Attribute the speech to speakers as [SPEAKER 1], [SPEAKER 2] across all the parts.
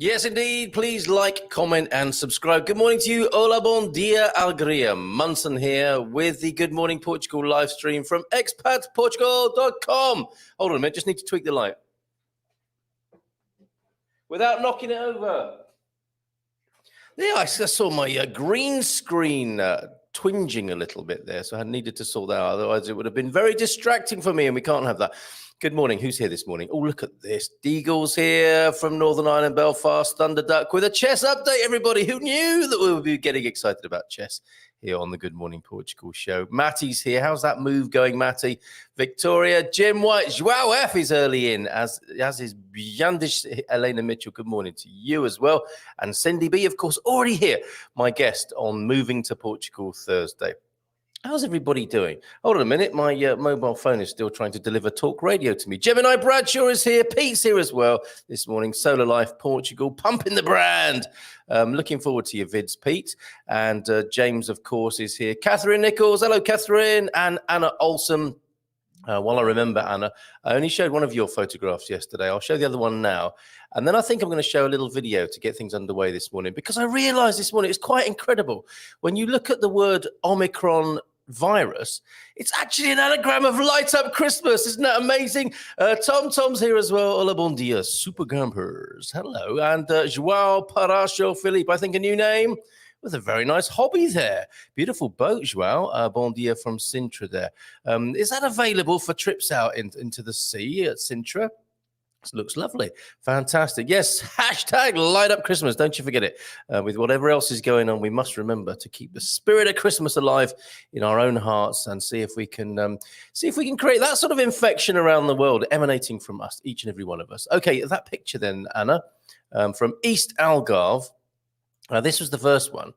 [SPEAKER 1] Yes, indeed. Please like, comment, and subscribe. Good morning to you. Hola, bon dia, alegria. Munson here with the Good Morning Portugal live stream from expatsportugal.com. Hold on a minute. Just need to tweak the light without knocking it over. Yeah, I saw my green screen twinging a little bit there, so I needed to sort that out. Otherwise, it would have been very distracting for me, and we can't have that. Good morning. Who's here this morning? Oh, look at this. Deagle's here from Northern Ireland, Belfast, Thunderduck with a chess update, everybody. Who knew that we would be getting excited about chess here on the Good Morning Portugal show? Matty's here. How's that move going, Matty? Victoria, Jim White, Joao F is early in, as is Byandish Elena Mitchell. Good morning to you as well. And Cindy B, of course, already here, my guest on Moving to Portugal Thursday. How's everybody doing? Hold on a minute. My mobile phone is still trying to deliver talk radio to me. Gemini Bradshaw is here. Pete's here as well this morning. Solar Life Portugal, pumping the brand. Looking forward to your vids, Pete. And James, of course, is here. Catherine Nichols. Hello, Catherine. And Anna Olsen. While I remember, Anna, I only showed one of your photographs yesterday. I'll show the other one now. And then I think I'm going to show a little video to get things underway this morning, because I realized this morning it's quite incredible. When you look at the word Omicron virus, it's actually an anagram of Light Up Christmas. Isn't that amazing? Tom's here as well. Hola, bon dia, super campers. Hello. And Joao Paracho Philippe, I think a new name, with a very nice hobby there. Beautiful boat, Joao. Bon dia from Sintra there. Is that available for trips out into the sea at Sintra? This looks lovely. Fantastic. Yes, hashtag Light Up Christmas. Don't you forget it. With whatever else is going on, we must remember to keep the spirit of Christmas alive in our own hearts and see if we can create that sort of infection around the world emanating from us, each and every one of us. Okay, that picture then, Anna, from East Algarve. This was the first one.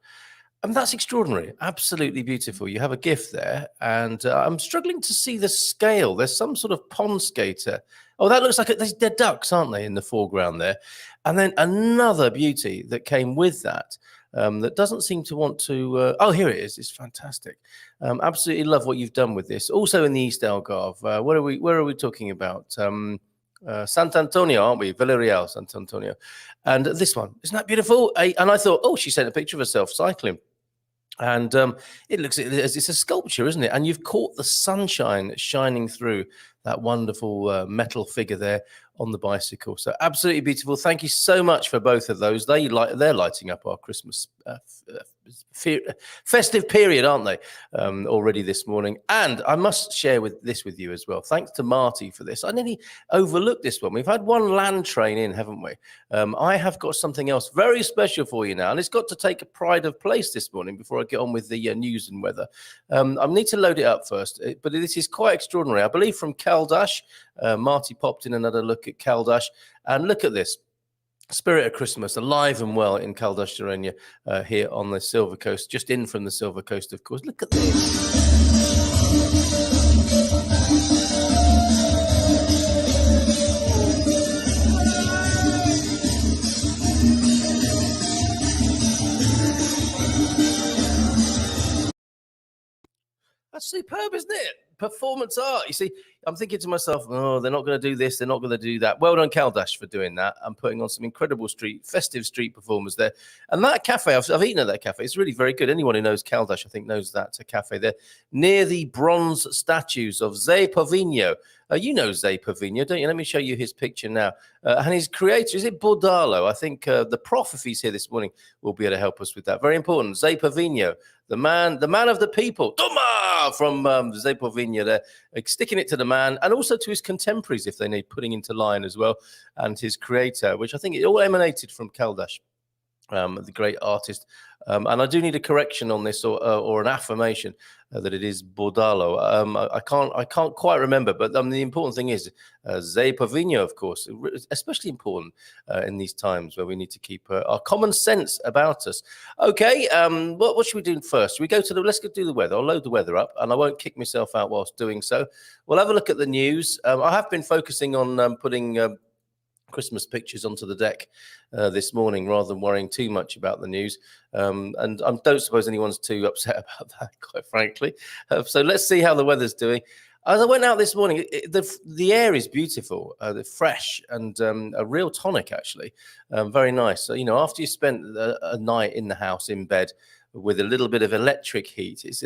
[SPEAKER 1] That's extraordinary. Absolutely beautiful. You have a gift there. And I'm struggling to see the scale. There's some sort of pond skater. Oh, that looks like they're ducks, aren't they, in the foreground there? And then another beauty that came with that that doesn't seem to want to... oh, here it is. It's fantastic. Absolutely love what you've done with this. Also in the East Algarve. Where are we talking about? Sant Antonio, aren't we? Villarreal, Sant Antonio. And this one, isn't that beautiful? And I thought, oh, she sent a picture of herself cycling. And it looks, it's a sculpture, isn't it? And you've caught the sunshine shining through that wonderful metal figure there on the bicycle. So absolutely beautiful. Thank you so much for both of those. They're lighting up our Christmas festive period, aren't they? Already this morning. And I must share this with you as well. Thanks to Marty for this. I nearly overlooked this one. We've had one land train in, haven't we? I have got something else very special for you now, and it's got to take a pride of place this morning before I get on with the news and weather. I need to load it up first, but this is quite extraordinary. I believe from Caldash. Marty popped in another look at Caldash, and look at this. Spirit of Christmas, alive and well in Caldash Serenia here on the Silver Coast, just in from the Silver Coast, of course. Look at this. That's superb, isn't it? Performance art. You see, I'm thinking to myself, oh, they're not going to do this, they're not going to do that. Well done, Caldash, for doing that. I'm putting on some incredible festive street performers there. And that cafe, I've eaten at that cafe. It's really very good. Anyone who knows Caldash, I think, knows that cafe there near the bronze statues of Zé Povinho. You know Zé Povinho, don't you? Let me show you his picture now. And his creator, is it Bordalo? I think the prof, if he's here this morning, will be able to help us with that. Very important. Zé Povinho, the man of the people. Toma! From Zé Povinho there, sticking it to the man, and also to his contemporaries, if they need putting into line as well, and his creator, which I think it all emanated from Caldash. The great artist. And I do need a correction on this, or an affirmation that it is Bordalo. I can't quite remember, but the important thing is Zé Povinho, of course, especially important in these times where we need to keep our common sense about us. Okay, what should we do first? Let's go do the weather. I'll load the weather up, and I won't kick myself out whilst doing so. We'll have a look at the news. I have been focusing on putting Christmas pictures onto the deck this morning rather than worrying too much about the news. And I don't suppose anyone's too upset about that, quite frankly. So let's see how the weather's doing. As I went out this morning, the air is beautiful, fresh, and a real tonic, actually. Very nice. So, after you spent a night in the house, in bed, with a little bit of electric heat, it's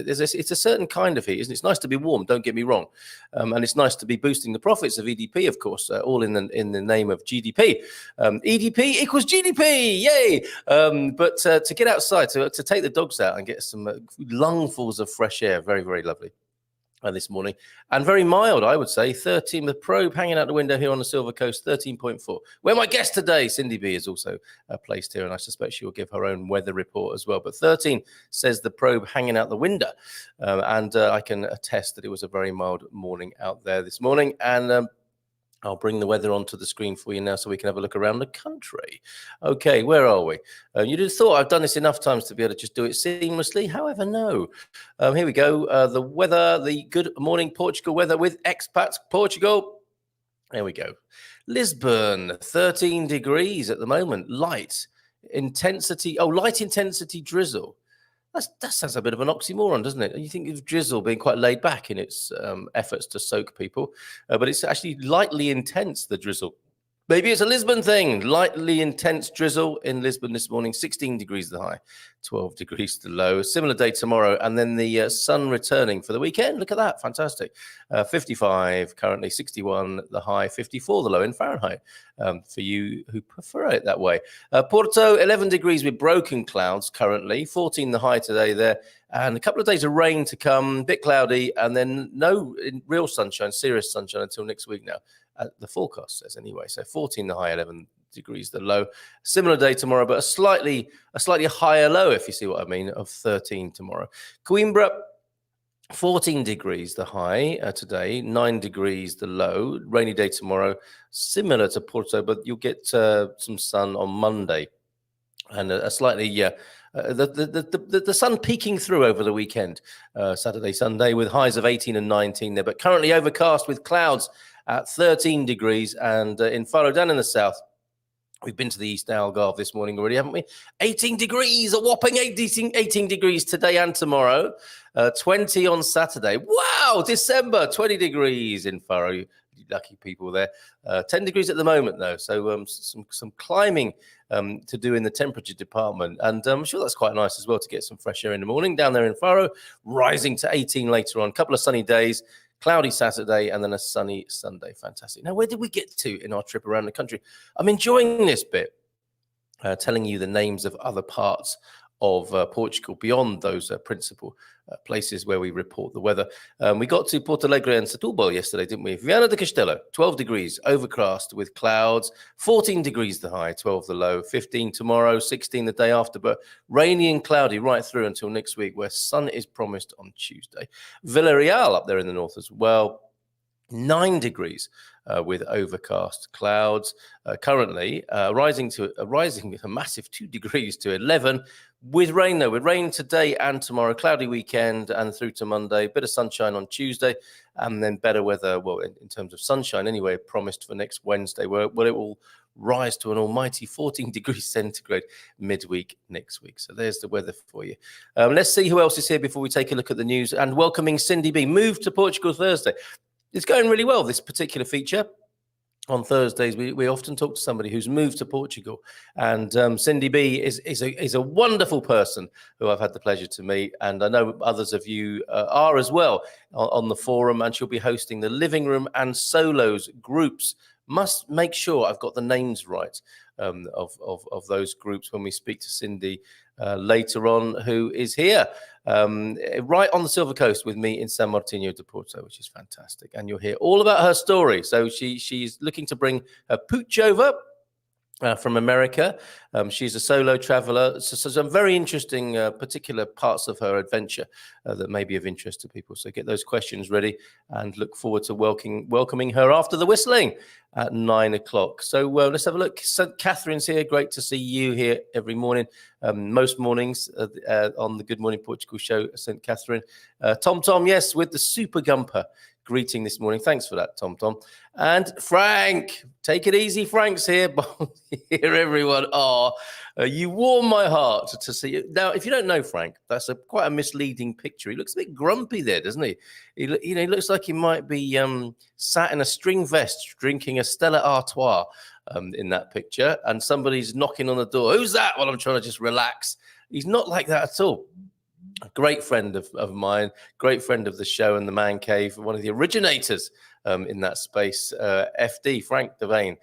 [SPEAKER 1] a certain kind of heat, isn't it? It's nice to be warm, don't get me wrong. And it's nice to be boosting the profits of EDP, of course, all in the name of GDP. EDP equals GDP, yay! But to get outside, to take the dogs out and get some lungfuls of fresh air, very, very lovely. This morning, and very mild, I would say. 13, the probe hanging out the window here on the Silver Coast, 13.4. Where my guest today, Cindy B, is also placed here, and I suspect she will give her own weather report as well. But 13 says the probe hanging out the window, and I can attest that it was a very mild morning out there this morning. And I'll bring the weather onto the screen for you now so we can have a look around the country. Okay, where are we? You'd have thought I've done this enough times to be able to just do it seamlessly. However, no. Here we go. The weather, the Good Morning Portugal weather with Expats Portugal. There we go. Lisbon, 13 degrees at the moment. Light intensity drizzle. That sounds a bit of an oxymoron, doesn't it? You think of drizzle being quite laid back in its efforts to soak people, but it's actually lightly intense, the drizzle. Maybe it's a Lisbon thing. Lightly intense drizzle in Lisbon this morning, 16 degrees the high, 12 degrees the low. Similar day tomorrow, and then the sun returning for the weekend. Look at that, fantastic. 55 currently, 61 the high, 54 the low in Fahrenheit, for you who prefer it that way. Porto, 11 degrees with broken clouds currently, 14 the high today there, and a couple of days of rain to come, bit cloudy, and then no real sunshine, serious sunshine until next week now. The forecast says anyway. So 14 the high, 11 degrees the low. Similar day tomorrow, but a slightly higher low, if you see what I mean, of 13 tomorrow. Coimbra, 14 degrees the high today, 9 degrees the low. Rainy day tomorrow, similar to Porto, but you'll get some sun on Monday, and a slightly the sun peeking through over the weekend, Saturday, Sunday, with highs of 18 and 19 there, but currently overcast with clouds at 13 degrees. And in Faro, down in the south, we've been to the East Algarve this morning already, haven't we? 18 degrees, a whopping 18 degrees today and tomorrow. 20 on Saturday. Wow, December, 20 degrees in Faro. You lucky people there. 10 degrees at the moment, though. So some climbing to do in the temperature department. And I'm sure that's quite nice as well to get some fresh air in the morning down there in Faro, rising to 18 later on. A couple of sunny days. Cloudy Saturday and then a sunny Sunday. Fantastic. Now, where did we get to in our trip around the country? I'm enjoying this bit, telling you the names of other parts of Portugal beyond those principal places where we report the weather. We got to Porto Alegre and Setúbal yesterday, didn't we? Viana do Castelo, 12 degrees, overcast with clouds, 14 degrees the high, 12 the low, 15 tomorrow, 16 the day after, but rainy and cloudy right through until next week, where sun is promised on Tuesday. Villarreal up there in the north as well, 9 degrees with overcast clouds. Currently rising a massive 2 degrees to 11 with rain, though. With rain today and tomorrow, cloudy weekend and through to Monday, bit of sunshine on Tuesday, and then better weather, well, in terms of sunshine anyway, promised for next Wednesday, where it will rise to an almighty 14 degrees centigrade midweek next week. So there's the weather for you. Let's see who else is here before we take a look at the news. And welcoming Cindy B. Moved to Portugal Thursday. It's going really well, this particular feature. On Thursdays, we often talk to somebody who's moved to Portugal, and Cindy B is a wonderful person who I've had the pleasure to meet, and I know others of you are as well on the forum, and she'll be hosting the living room and solos groups. Must make sure I've got the names right of those groups when we speak to Cindy later on, who is here right on the Silver Coast with me in San Martinho de Porto, which is fantastic. And you'll hear all about her story. So she's looking to bring her pooch over from America. She's a solo traveler. So some very interesting particular parts of her adventure that may be of interest to people. So get those questions ready and look forward to welcoming her after the whistling at 9 o'clock. So let's have a look. St. Catherine's here. Great to see you here every morning. Most mornings on the Good Morning Portugal show, St. Catherine. Tom, yes, with the super gumper. greeting this morning. Thanks for that, Tom. And Frank, take it easy. Frank's here. Here, everyone. You warm my heart to see you. Now, if you don't know Frank, that's quite a misleading picture. He looks a bit grumpy there, doesn't he? He looks like he might be sat in a string vest drinking a Stella Artois in that picture, and somebody's knocking on the door. Who's that? Well, I'm trying to just relax. He's not like that at all. A great friend of mine, great friend of the show and the Man Cave, one of the originators in that space, FD, Frank Devane,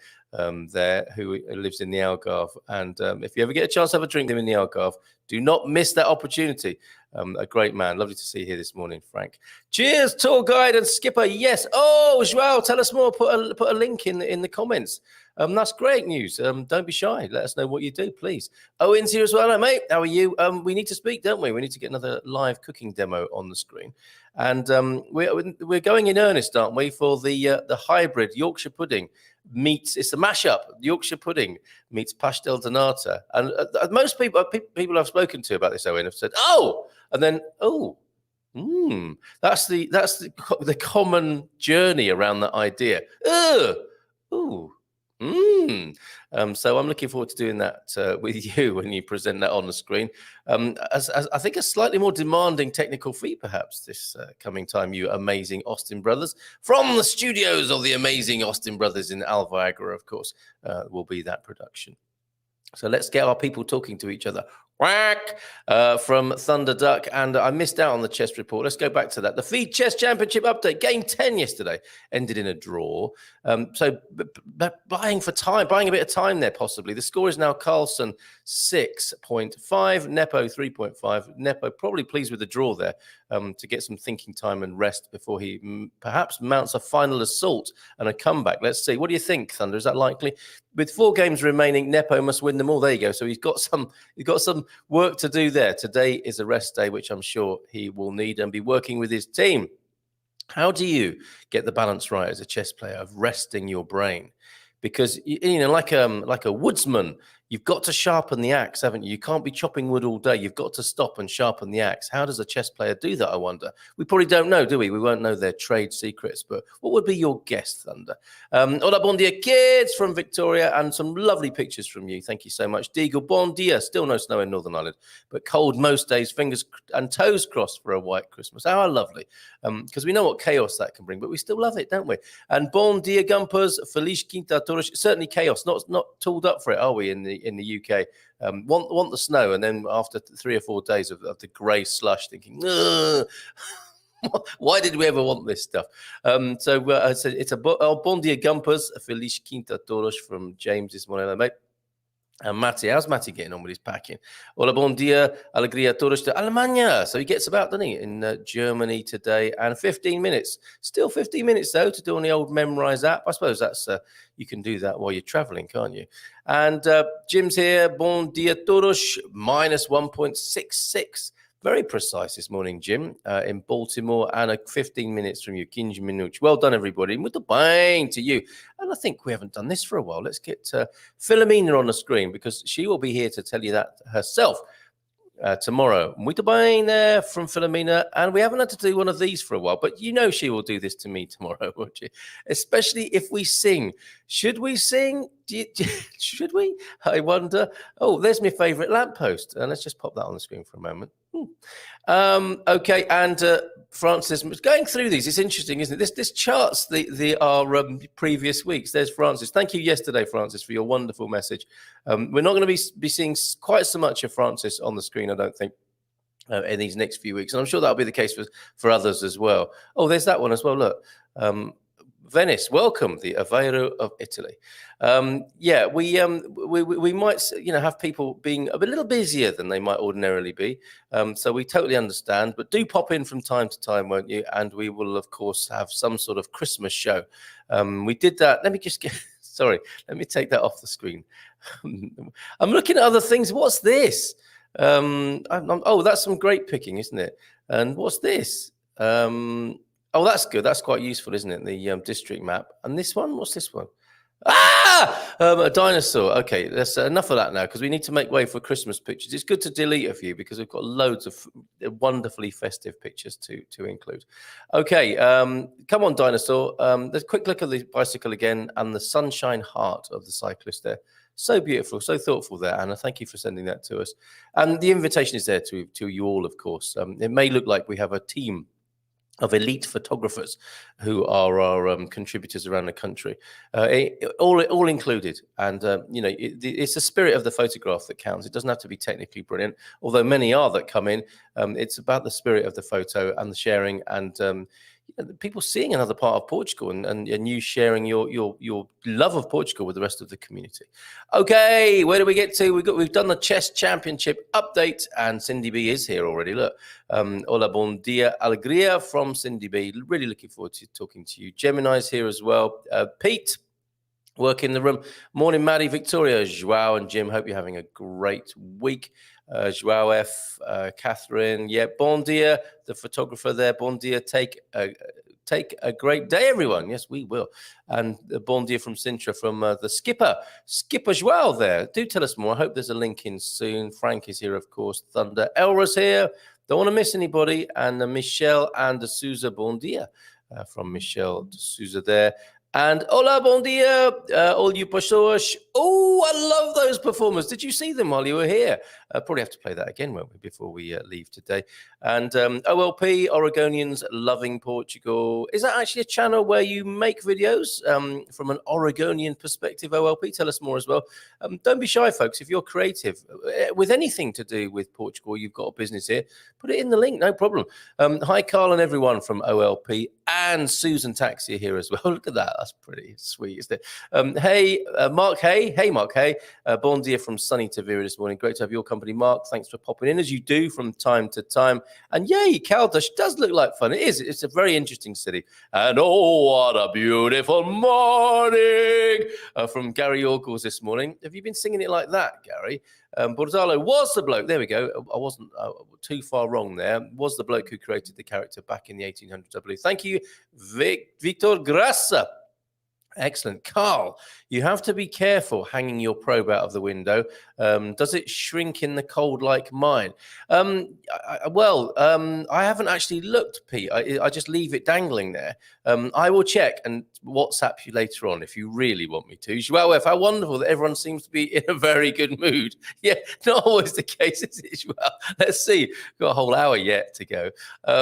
[SPEAKER 1] there, who lives in the Algarve. And if you ever get a chance to have a drink with him in the Algarve, do not miss that opportunity. A great man. Lovely to see you here this morning, Frank. Cheers, tour guide and skipper. Yes. Oh, Joao, tell us more. Put a link in the comments. That's great news. Don't be shy. Let us know what you do, please. Owen's here as well. Hello, mate. How are you? We need to speak, don't we? We need to get another live cooking demo on the screen. And we're going in earnest, aren't we, for the hybrid Yorkshire pudding meets, it's a mashup, Yorkshire pudding meets pastel de nata. And most people I've spoken to about this, Owen, have said, oh, and then, oh. That's the common journey around that idea. Ooh. So I'm looking forward to doing that with you when you present that on the screen. As I think a slightly more demanding technical feat, perhaps, this coming time, you amazing Austin brothers. From the studios of the amazing Austin brothers in Alviagra, of course, will be that production. So let's get our people talking to each other. Whack from Thunder Duck, and I missed out on the chess report. Let's go back to that. The Feed Chess Championship update. Game 10 yesterday ended in a draw. So buying a bit of time there, possibly. The score is now Carlsen 6.5, Nepo 3.5. Nepo probably pleased with the draw there to get some thinking time and rest before he perhaps mounts a final assault and a comeback. Let's see. What do you think, Thunder? Is that likely? With 4 games remaining, Nepo must win them all. There you go. So he's got some work to do there. Today is a rest day, which I'm sure he will need and be working with his team. How do you get the balance right as a chess player of resting your brain? Because, like a woodsman, you've got to sharpen the axe, haven't you? You can't be chopping wood all day. You've got to stop and sharpen the axe. How does a chess player do that, I wonder? We probably don't know, do we? We won't know their trade secrets. But what would be your guess, Thunder? Hola, bon dia, kids, from Victoria, and some lovely pictures from you. Thank you so much. Deagle, bon dia. Still no snow in Northern Ireland, but cold most days, fingers and toes crossed for a white Christmas. How lovely. Because we know what chaos that can bring, but we still love it, don't we? And bon dia, Gumpers, Feliz Quinta Torres. Certainly chaos, not tooled up for it, are we, in the UK? Want the snow, and then after 3 or 4 days of the grey slush, thinking, why did we ever want this stuff? So it's a bon dia, Gumpers, Feliz Quinta Torres from James this morning, mate. And Matty, how's Matty getting on with his packing? Hola, bon dia, alegria todos de Alemania. So he gets about, doesn't he, in Germany today. And 15 minutes. Still 15 minutes, though, to do on the old Memrise app. I suppose that's you can do that while you're traveling, can't you? And Jim's here. Bon dia todos, minus 1.66. Very precise this morning, Jim, in Baltimore, and 15 minutes from you, 15 minutos. Well done, everybody. Muito bem to you. And I think we haven't done this for a while. Let's get Philomena on the screen, because she will be here to tell you that herself tomorrow. Muito bem there from Philomena. And we haven't had to do one of these for a while, but you know she will do this to me tomorrow, won't you? Especially if we sing. Should we sing? Should we? I wonder. Oh, there's my favourite lamppost. And let's just pop that on the screen for a moment. Okay, and Francis, going through these, it's interesting, isn't it? This charts our previous weeks. There's Francis. Thank you yesterday, Francis, for your wonderful message. We're not going to be seeing quite so much of Francis on the screen, I don't think, in these next few weeks. And I'm sure that'll be the case for others as well. Oh, there's that one as well. Look. Venice, welcome, the Aveiro of Italy. We might, have people being a little busier than they might ordinarily be. So we totally understand, but do pop in from time to time, won't you? And we will, of course, have some sort of Christmas show. We did that. Let me just get, sorry, let me take that off the screen. I'm looking at other things. What's this? That's some great picking, isn't it? And what's this? Oh, that's good. That's quite useful, isn't it? The district map. And this one, what's this one? A dinosaur. Okay, that's enough of that now because we need to make way for Christmas pictures. It's good to delete a few because we've got loads of wonderfully festive pictures to include. Okay, come on, dinosaur. Let's quick look at the bicycle again and the sunshine heart of the cyclist there. So beautiful, so thoughtful there, Anna. Thank you for sending that to us. And the invitation is there to you all, of course. It may look like we have a team of elite photographers who are our contributors around the country, all included. And it's the spirit of the photograph that counts. It doesn't have to be technically brilliant, although many are that come in. It's about the spirit of the photo and the sharing and people seeing another part of Portugal and you sharing your love of Portugal with the rest of the community. Okay, where do we get to? We've done the chess championship update, and Cindy B is here already. Look, hola, bon dia, alegria from Cindy B. Really looking forward to talking to you. Gemini's here as well. Pete, work in the room. Morning, Maddie, Victoria, Joao, and Jim. Hope you're having a great week. Joao F, Catherine, bon dia, the photographer there, bon dia, take a great day, everyone. Yes, we will. And bon dia from Sintra, from the Skipper Joao there. Do tell us more. I hope there's a link in soon. Frank is here, of course. Thunder, Elra's here. Don't want to miss anybody. And Michelle and D'Souza, bon dia, from Michelle D'Souza there. And hola, bon dia, all you pessoas. Oh, I love those performers. Did you see them while you were here? Probably have to play that again, won't we, before we leave today. And OLP, Oregonians Loving Portugal. Is that actually a channel where you make videos from an Oregonian perspective, OLP? Tell us more as well. Don't be shy, folks. If you're creative with anything to do with Portugal, you've got a business here, put it in the link, no problem. Hi, Carl and everyone from OLP. And Susan Taxi here as well. Look at that. That's pretty sweet, isn't it? Hey, Mark Hay. Hey, Mark Hay. Bon dia from sunny Tavira this morning. Great to have your company, Mark. Thanks for popping in, as you do from time to time. And yay, Caldas does look like fun. It is. It's a very interesting city. And oh, what a beautiful morning from Gary Orgles this morning. Have you been singing it like that, Gary? Borzalo was the bloke. There we go. I wasn't too far wrong there. Was the bloke who created the character back in the 1800s, I believe. Thank you, Victor Grassa. Excellent. Carl, you have to be careful hanging your probe out of the window. Does it shrink in the cold like mine? I haven't actually looked, Pete. I just leave it dangling there. I will check and WhatsApp you later on if you really want me to. Joao F, how wonderful that everyone seems to be in a very good mood. Yeah, not always the case, is it, Joao? Let's see. Got a whole hour yet to go.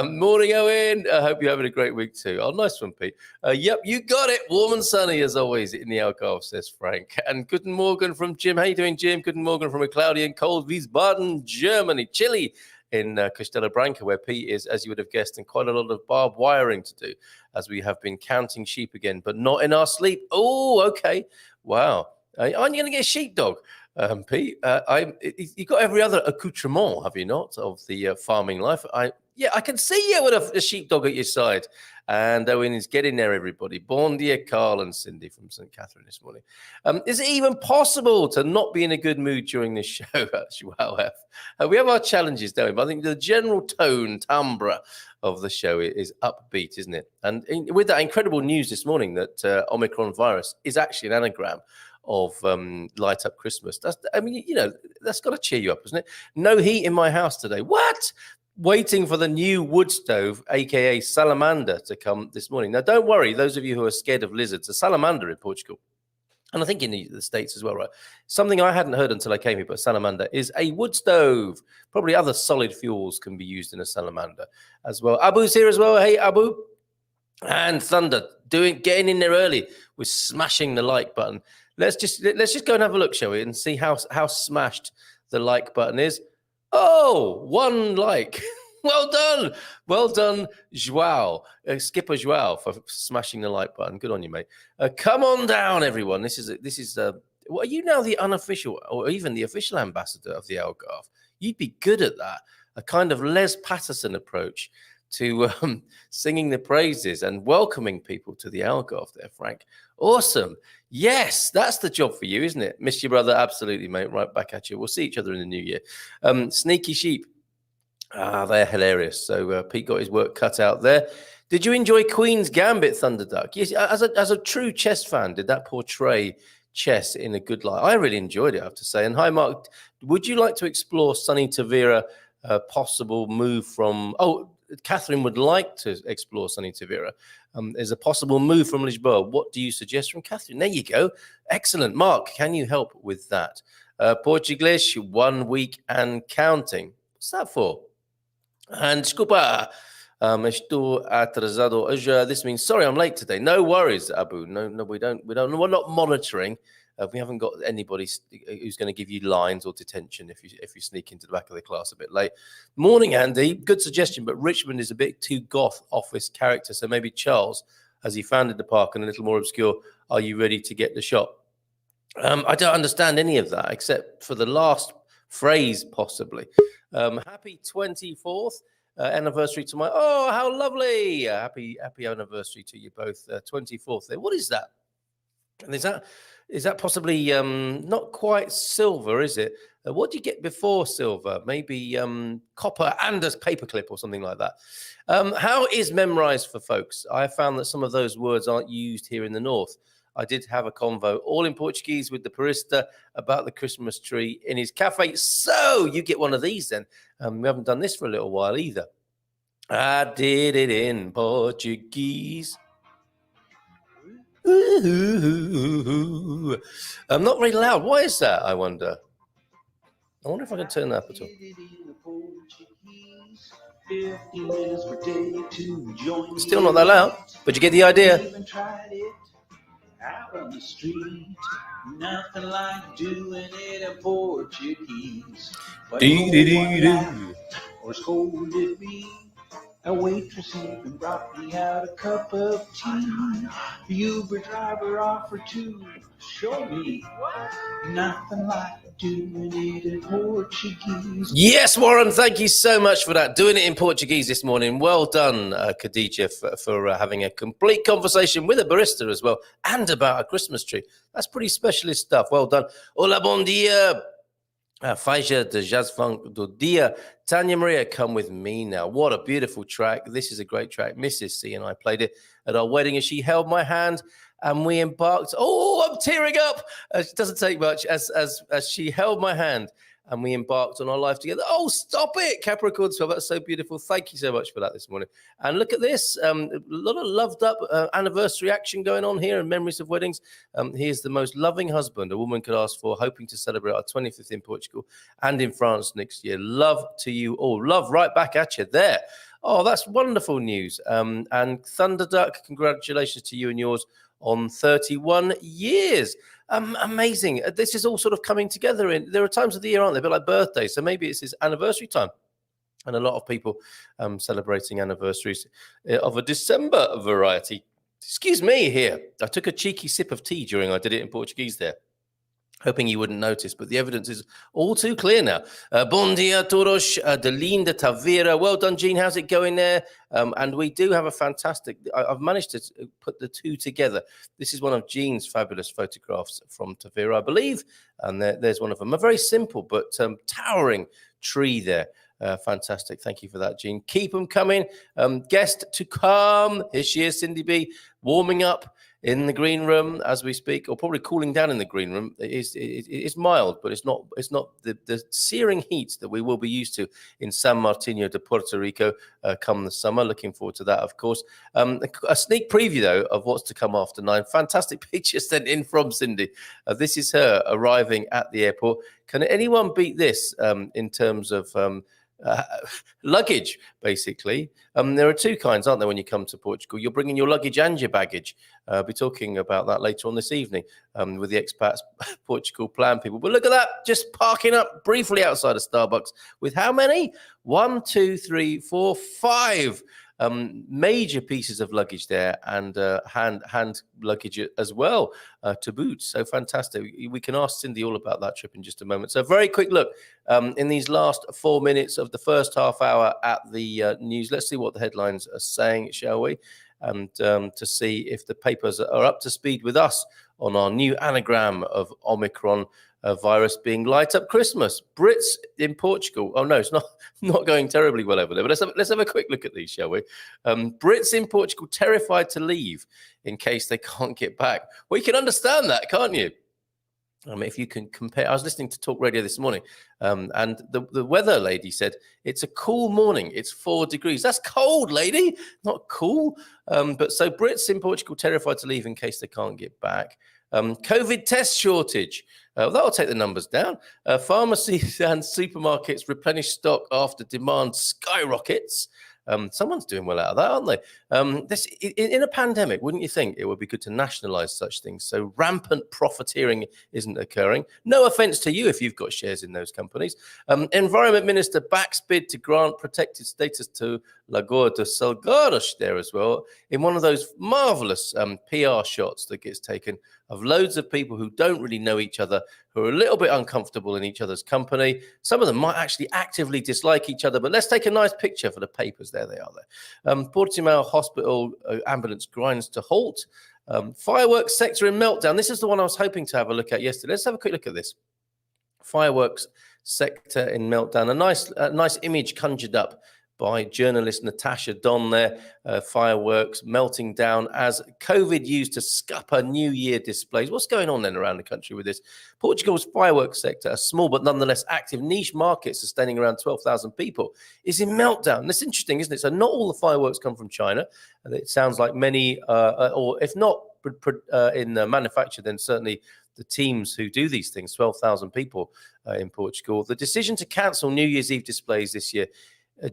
[SPEAKER 1] Morning, Owen. I hope you're having a great week too. Oh, nice one, Pete. Yep, you got it. Warm and sunny as always in the Algarve, says Frank. And Guten Morgen from Jim. How you doing, Jim? Guten Morgen from a cloudy and cold Wiesbaden, Germany. Chilly in Castella Branca, where Pete is, as you would have guessed, and quite a lot of barbed wiring to do, as we have been counting sheep again, but not in our sleep. Oh, okay. Wow. Aren't you going to get a sheepdog, Pete? You've got every other accoutrement, have you not, of the farming life? I can see you with a sheepdog at your side. And Owen is getting there, everybody. Bon dia, Carl and Cindy from St. Catherine this morning. Is it even possible to not be in a good mood during this show? We have our challenges, don't we? But I think the general tone, timbre of the show is upbeat, isn't it? And with that incredible news this morning that Omicron virus is actually an anagram of Light Up Christmas. That's got to cheer you up, isn't it? No heat in my house today. What? Waiting for the new wood stove, aka salamander, to come this morning. Now, don't worry, those of you who are scared of lizards, a salamander in Portugal, and I think in the States as well, right? Something I hadn't heard until I came here, but salamander is a wood stove. Probably other solid fuels can be used in a salamander as well. Abu's here as well. Hey, Abu. And Thunder, getting in there early with smashing the like button. Let's just go and have a look, shall we, and see how smashed the like button is. Oh, one like. Well done, Joao, Skipper Joao, for smashing the like button. Good on you, mate. Come on down, everyone. This is. Are you now the unofficial or even the official ambassador of the Algarve? You'd be good at that. A kind of Les Patterson approach to singing the praises and welcoming people to the Algarve there, Frank. Awesome. Yes, that's the job for you, isn't it? Miss your brother. Absolutely, mate. Right back at you. We'll see each other in the new year. Sneaky sheep. They're hilarious. So Pete got his work cut out there. Did you enjoy Queen's Gambit, Thunderduck? Yes, as a true chess fan, did that portray chess in a good light? I really enjoyed it, I have to say. And hi, Mark, would you like to explore Sonny Tavira, possible move from... Oh, Catherine would like to explore Sonny Tavira. There's a possible move from Lisboa. What do you suggest from Catherine? There you go. Excellent. Mark, can you help with that? Portuguese, 1 week and counting. What's that for? And desculpa, estou atrasado hoje. This means sorry, I'm late today. No worries, Abu. No, we don't. We're not monitoring. We haven't got anybody who's going to give you lines or detention if you sneak into the back of the class a bit late. Morning, Andy. Good suggestion, but Richmond is a bit too goth office character. So maybe Charles, as he founded the park, and a little more obscure. Are you ready to get the shot? I don't understand any of that except for the last phrase, possibly. Happy 24th anniversary to my... Oh, how lovely! Happy anniversary to you both. 24th there. What is that? And is that possibly not quite silver, is it? What do you get before silver? Maybe copper and a paperclip or something like that. How is Memrise for folks? I found that some of those words aren't used here in the north. I did have a convo, all in Portuguese, with the barista about the Christmas tree in his cafe. So you get one of these then. We haven't done this for a little while either. I did it in Portuguese. Ooh. I'm not very loud. Why is that, I wonder? I wonder if I can turn that up at all. 50 minutes per day to join. Still not that loud, but you get the idea. Out on the street, nothing like doing it in Portuguese. Or as cold it be, a waitress even brought me out a cup of tea. The Uber driver offered to show me nothing like doing it in Portuguese. Yes, Warren, thank you so much for that. Doing it in Portuguese this morning. Well done, Khadija, for having a complete conversation with a barista as well, and about a Christmas tree. That's pretty specialist stuff. Well done. Hola, bon dia. Faixa de Jazz Funk do Dia. Tanya Maria, Come With Me Now. What a beautiful track. This is a great track. Mrs. C and I played it at our wedding as she held my hand and we embarked. Oh, I'm tearing up. It doesn't take much as she held my hand and we embarked on our life together. Oh, stop it, Capricorn 12. That's so beautiful. Thank you so much for that this morning. And look at this. A lot of loved up anniversary action going on here in Memories of Weddings. He is the most loving husband a woman could ask for, hoping to celebrate our 25th in Portugal and in France next year. Love to you all. Love right back at you there. Oh, that's wonderful news. And Thunderduck, congratulations to you and yours on 31 years. Amazing. This is all sort of coming together. There are times of the year, aren't there? A bit like birthdays. So maybe it's his anniversary time. And a lot of people celebrating anniversaries of a December variety. Excuse me here. I took a cheeky sip of tea during I did it in Portuguese there. Hoping you wouldn't notice, but the evidence is all too clear now. Bom dia, todos, de Linda Tavira. Well done, Jean. How's it going there? And we do have a fantastic... I've managed to put the two together. This is one of Jean's fabulous photographs from Tavira, I believe. And there's one of them. A very simple but towering tree there. Fantastic. Thank you for that, Jean. Keep them coming. Guest to come. Here she is, Cindy B, warming up in the green room as we speak, or probably cooling down in the green room. It is mild, but it's not the searing heat that we will be used to in San Martino de Puerto Rico come the summer. Looking forward to that, of course. A sneak preview, though, of what's to come after 9. Fantastic picture sent in from Cindy. This is her arriving at the airport. Can anyone beat this in terms of... luggage, basically. There are two kinds, aren't there, when you come to Portugal? You're bringing your luggage and your baggage. I'll be talking about that later on this evening with the Expats Portugal plan people. But look at that, just parking up briefly outside of Starbucks with how many? 1, 2, 3, 4, 5 major pieces of luggage there, and hand luggage as well to boot. So fantastic. We can ask Cindy all about that trip in just a moment. So very quick look in these last 4 minutes of the first half hour at the news. Let's see what the headlines are saying, shall we? And to see if the papers are up to speed with us on our new anagram of Omicron. virus being light up Christmas. Brits in Portugal. Oh no, it's not going terribly well over there. But let's have a quick look at these, shall we? Brits in Portugal terrified to leave in case they can't get back. Well, you can understand that, can't you? If you can compare, I was listening to Talk Radio this morning, and the weather lady said it's a cool morning. It's 4 degrees. That's cold, lady, not cool. But so Brits in Portugal terrified to leave in case they can't get back. COVID test shortage. That'll take the numbers down. Pharmacies and supermarkets replenish stock after demand skyrockets. Someone's doing well out of that, aren't they? In a pandemic, wouldn't you think it would be good to nationalize such things so rampant profiteering isn't occurring? No offense to you if you've got shares in those companies. Environment Minister backs bid to grant protected status to Lagoa de Salgados there as well, in one of those marvelous PR shots that gets taken of loads of people who don't really know each other, who are a little bit uncomfortable in each other's company. Some of them might actually actively dislike each other, but let's take a nice picture for the papers. There they are there. Portimao Hospital ambulance grinds to halt. Fireworks sector in meltdown. This is the one I was hoping to have a look at yesterday. Let's have a quick look at this. Fireworks sector in meltdown. A nice image conjured up by journalist Natasha Don there. Fireworks melting down as COVID used to scupper New Year displays. What's going on then around the country with this? Portugal's fireworks sector, a small but nonetheless active niche market sustaining around 12,000 people, is in meltdown. That's interesting, isn't it? So not all the fireworks come from China. It sounds like many, or if not in manufacture, then certainly the teams who do these things, 12,000 people in Portugal. The decision to cancel New Year's Eve displays this year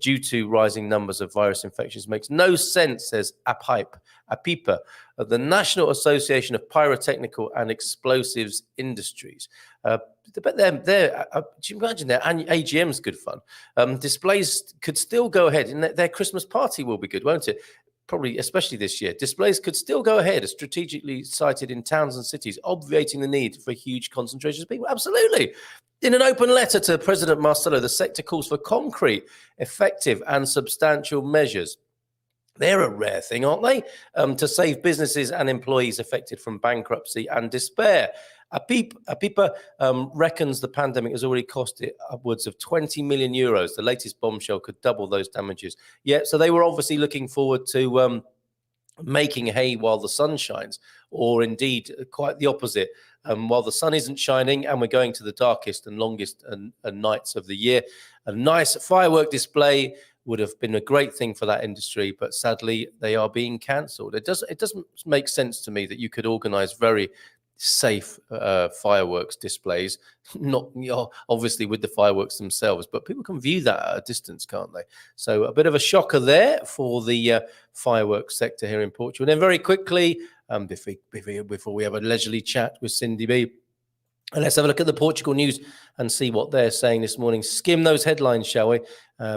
[SPEAKER 1] due to rising numbers of virus infections makes no sense, says APIPA, the National Association of Pyrotechnical and Explosives Industries. But do you imagine their AGM's good fun? Displays could still go ahead, and their Christmas party will be good, won't it? Probably, especially this year. Displays could still go ahead, as strategically sited in towns and cities, obviating the need for huge concentrations of people. Absolutely. In an open letter to President Marcelo, the sector calls for concrete, effective and substantial measures. They're a rare thing, aren't they? To save businesses and employees affected from bankruptcy and despair. APIPA reckons the pandemic has already cost it upwards of 20 million euros. The latest bombshell could double those damages. Yeah, so they were obviously looking forward to making hay while the sun shines, or indeed quite the opposite. While the sun isn't shining and we're going to the darkest and longest nights of the year, a nice firework display would have been a great thing for that industry, but sadly they are being cancelled. It doesn't make sense to me that you could organise very safe fireworks displays, not obviously with the fireworks themselves, but people can view that at a distance, can't they? So a bit of a shocker there for the fireworks sector here in Portugal. And then very quickly, before we have a leisurely chat with Cindy B, and let's have a look at the Portugal news and see what they're saying this morning. Skim those headlines, shall we,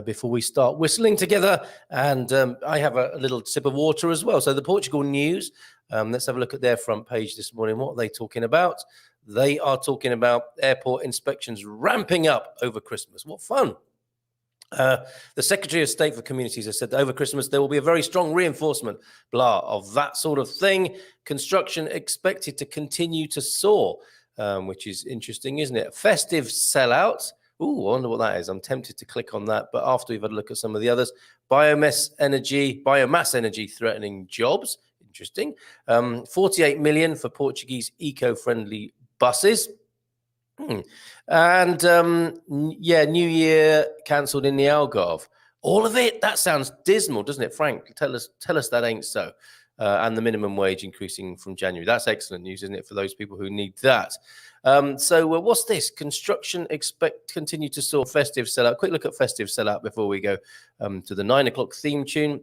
[SPEAKER 1] before we start whistling together. And I have a little sip of water as well. So the Portugal news, let's have a look at their front page this morning. What are they talking about? They are talking about airport inspections ramping up over Christmas. What fun. The Secretary of State for Communities has said that over Christmas there will be a very strong reinforcement, of that sort of thing. Construction expected to continue to soar. Which is interesting, isn't it? Festive sellout. Ooh, I wonder what that is. I'm tempted to click on that, but after we've had a look at some of the others, biomass energy threatening jobs. Interesting. 48 million for Portuguese eco-friendly buses. And New Year cancelled in the Algarve. All of it. That sounds dismal, doesn't it, Frank? Tell us that ain't so. And the minimum wage increasing from January. That's excellent news, isn't it, for those people who need that? So what's this? Construction continue to soar. Festive sellout. Quick look at festive sellout before we go to the 9 o'clock theme tune.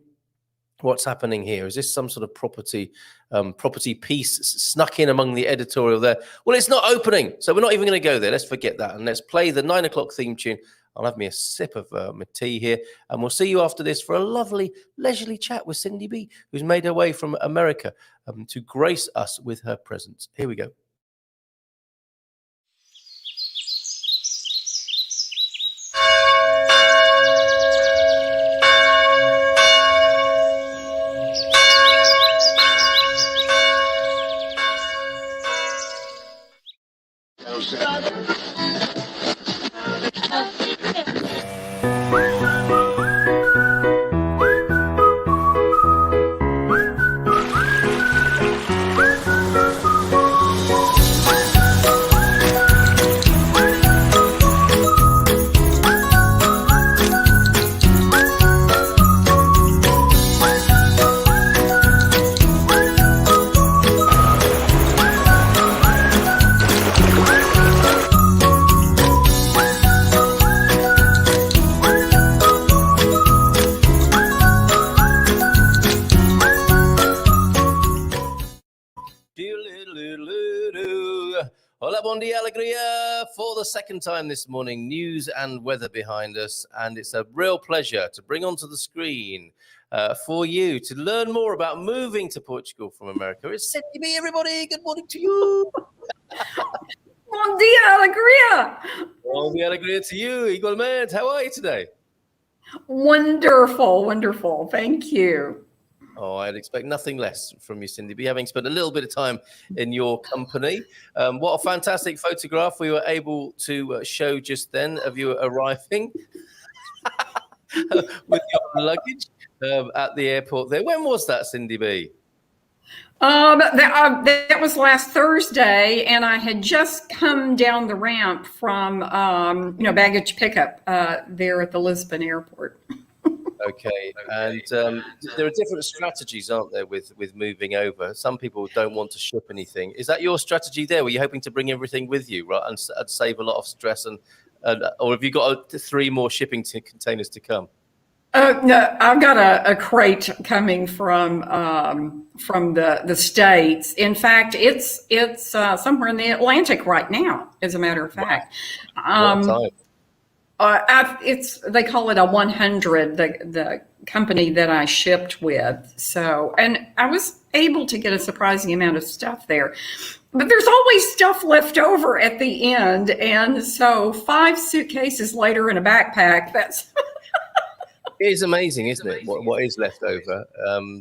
[SPEAKER 1] What's happening here? Is this some sort of property piece snuck in among the editorial there? Well, it's not opening, so we're not even going to go there. Let's forget that, and let's play the 9 o'clock theme tune. I'll have me a sip of my tea here, and we'll see you after this for a lovely leisurely chat with Cindy B, who's made her way from America to grace us with her presence. Here we go. Hola, bon dia, alegria. For the second time this morning, news and weather behind us. And it's a real pleasure to bring onto the screen for you to learn more about moving to Portugal from America. It's Cindy B, everybody. Good morning to you.
[SPEAKER 2] Bon dia, alegria.
[SPEAKER 1] Bon dia, alegria to you. Igualmente. How are you today?
[SPEAKER 2] Wonderful, wonderful. Thank you.
[SPEAKER 1] Oh, I'd expect nothing less from you, Cindy B, having spent a little bit of time in your company. What a fantastic photograph we were able to show just then of you arriving with your luggage at the airport there. When was that, Cindy B?
[SPEAKER 2] That was last Thursday, and I had just come down the ramp from baggage pickup there at the Lisbon airport.
[SPEAKER 1] Okay, and there are different strategies, aren't there, with moving over? Some people don't want to ship anything. Is that your strategy there? Were you hoping to bring everything with you, right, and save a lot of stress, or have you got 3 more shipping containers to come?
[SPEAKER 2] No, I've got a crate coming from the States. In fact, it's somewhere in the Atlantic right now, as a matter of fact.
[SPEAKER 1] What time?
[SPEAKER 2] They call it a 100, the company that I shipped with. So, and I was able to get a surprising amount of stuff there. But there's always stuff left over at the end. And so 5 suitcases later in a backpack, that's...
[SPEAKER 1] It is amazing, isn't it? What is left over? Oh,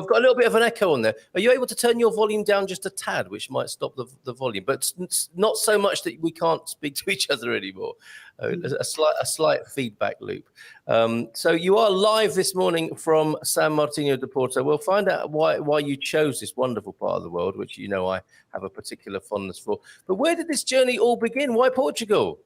[SPEAKER 1] I've got a little bit of an echo on there. Are you able to turn your volume down just a tad, which might stop the volume, but not so much that we can't speak to each other anymore? A slight feedback loop. So you are live this morning from San Martino de Porto. We'll find out why you chose this wonderful part of the world, which I have a particular fondness for. But where did this journey all begin? Why Portugal?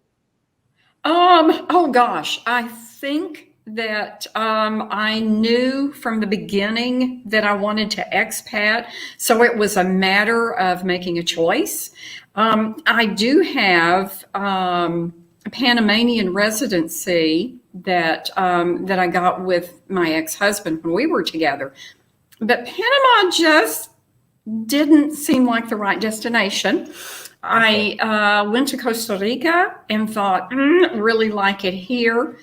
[SPEAKER 2] Oh gosh, I think that I knew from the beginning that I wanted to expat, so it was a matter of making a choice. I do have a Panamanian residency that I got with my ex-husband when we were together, but Panama just didn't seem like the right destination. I went to Costa Rica and thought, really like it here.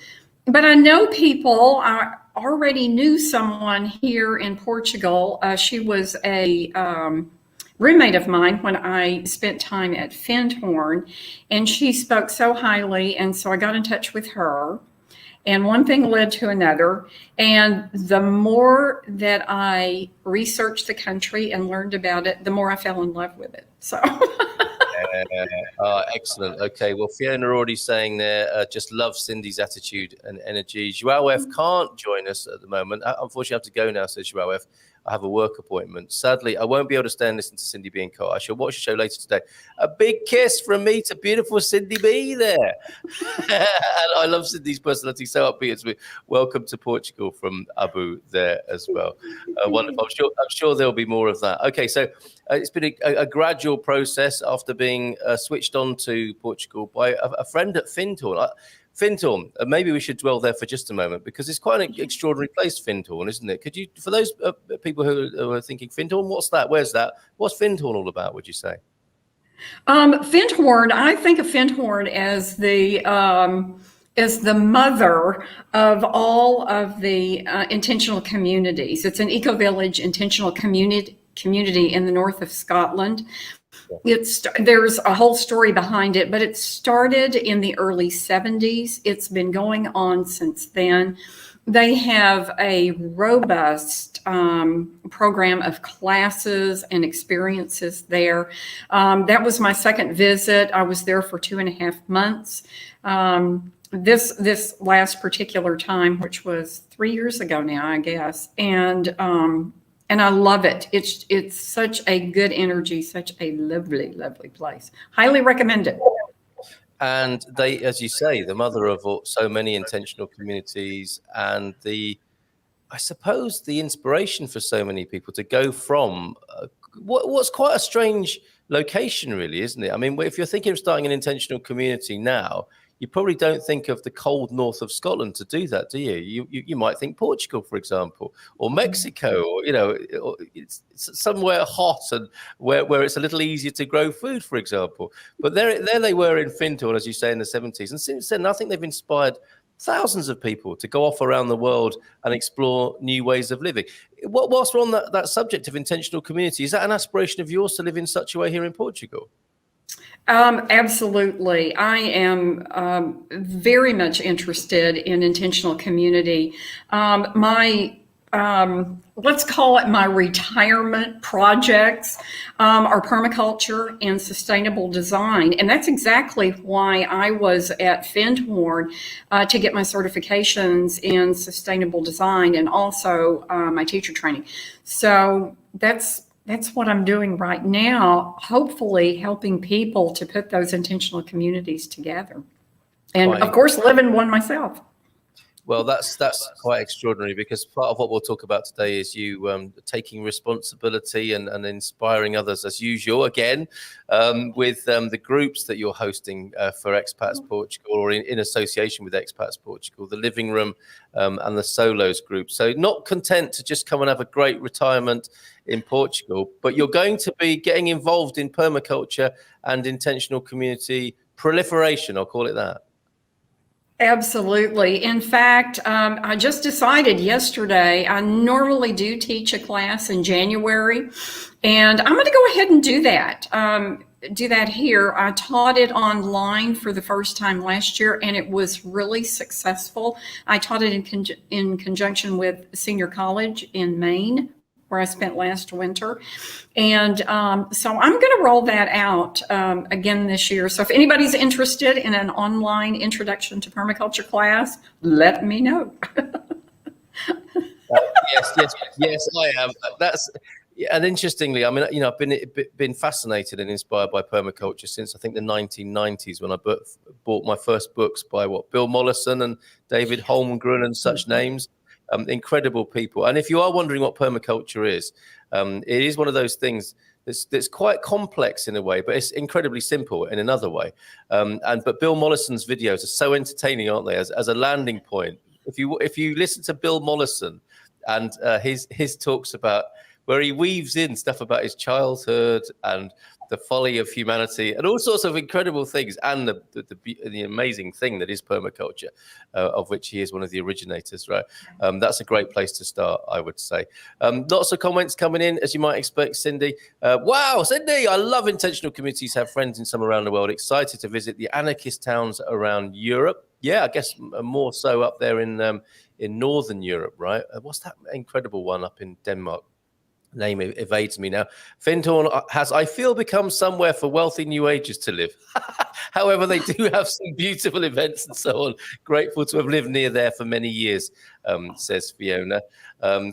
[SPEAKER 2] But I know people. I already knew someone here in Portugal. She was a roommate of mine when I spent time at Findhorn, and she spoke so highly, and so I got in touch with her. And one thing led to another. And the more that I researched the country and learned about it, the more I fell in love with it. So...
[SPEAKER 1] Excellent. Okay, well, Fiona already saying there, just love Cindy's attitude and energy. Joao F can't join us at the moment. Unfortunately, I have to go now, says Joao F. I have a work appointment. Sadly, I won't be able to stay and listen to Cindy B and Co. I shall watch the show later today. A big kiss from me to beautiful Cindy B there. And I love Cindy's personality, so upbeat. It's welcome to Portugal from Abu there as well. Wonderful. I'm sure there'll be more of that. Okay, so it's been a gradual process after being switched on to Portugal by a friend at Findhorn. Findhorn, maybe we should dwell there for just a moment, because it's quite an extraordinary place, Findhorn, isn't it? Could you, for those people who are thinking, Findhorn, what's that? Where's that? What's Findhorn all about, would you say?
[SPEAKER 2] Findhorn, I think of Findhorn as the mother of all of the intentional communities. It's an eco-village intentional community in the north of Scotland. There's a whole story behind it, but it started in the early 70s. It's been going on since then. They have a robust program of classes and experiences there. That was my second visit. I was there for 2.5 months. This last particular time, which was 3 years ago now, I guess, and I love it. It's such a good energy, such a lovely, lovely place. Highly recommend it.
[SPEAKER 1] And they, as you say, the mother of so many intentional communities, and I suppose the inspiration for so many people to go from what's quite a strange location, really, isn't it? I mean, if you're thinking of starting an intentional community now, you probably don't think of the cold north of Scotland to do that, do you? You might think Portugal, for example, or Mexico, or or it's somewhere hot and where it's a little easier to grow food, for example. But there they were in Findhorn, as you say, in the 70s, and since then I think they've inspired thousands of people to go off around the world and explore new ways of living. Whilst we're on that subject of intentional community, is that an aspiration of yours to live in such a way here in Portugal?
[SPEAKER 2] Absolutely. I am very much interested in intentional community. Let's call it my retirement projects are permaculture and sustainable design. And that's exactly why I was at Findhorn to get my certifications in sustainable design and also my teacher training. So that's what I'm doing right now, hopefully helping people to put those intentional communities together. And of course, live in one myself.
[SPEAKER 1] Well, that's quite extraordinary, because part of what we'll talk about today is you taking responsibility and inspiring others, as usual, again, with the groups that you're hosting for Expats Portugal, or in association with Expats Portugal, the Living Room and the Solos group. So not content to just come and have a great retirement in Portugal, but you're going to be getting involved in permaculture and intentional community proliferation, I'll call it that.
[SPEAKER 2] Absolutely. In fact, I just decided yesterday, I normally do teach a class in January, and I'm going to go ahead and do that here. I taught it online for the first time last year, and it was really successful. I taught it in conjunction with Senior College in Maine, where I spent last winter. And so I'm going to roll that out again this year. So if anybody's interested in an online introduction to permaculture class, let me know.
[SPEAKER 1] Yes, I am. And interestingly, I mean, I've been fascinated and inspired by permaculture since I think the 1990s, when I bought my first books by Bill Mollison and David Holmgren and such names. Incredible people. And if you are wondering what permaculture is, it is one of those things that's quite complex in a way, but it's incredibly simple in another way. But Bill Mollison's videos are so entertaining, aren't they? As a landing point, if you listen to Bill Mollison and his talks about, where he weaves in stuff about his childhood and the folly of humanity and all sorts of incredible things, and the amazing thing that is permaculture, of which he is one of the originators, right? That's a great place to start, I would say. Lots of comments coming in, as you might expect, Cindy. Wow, Cindy, I love intentional communities, have friends in some around the world, excited to visit the anarchist towns around Europe. Yeah, I guess more so up there in Northern Europe, right? What's that incredible one up in Denmark? Name evades me now. Findhorn has, I feel, become somewhere for wealthy new agers to live. However, they do have some beautiful events and so on. Grateful to have lived near there for many years, says Fiona.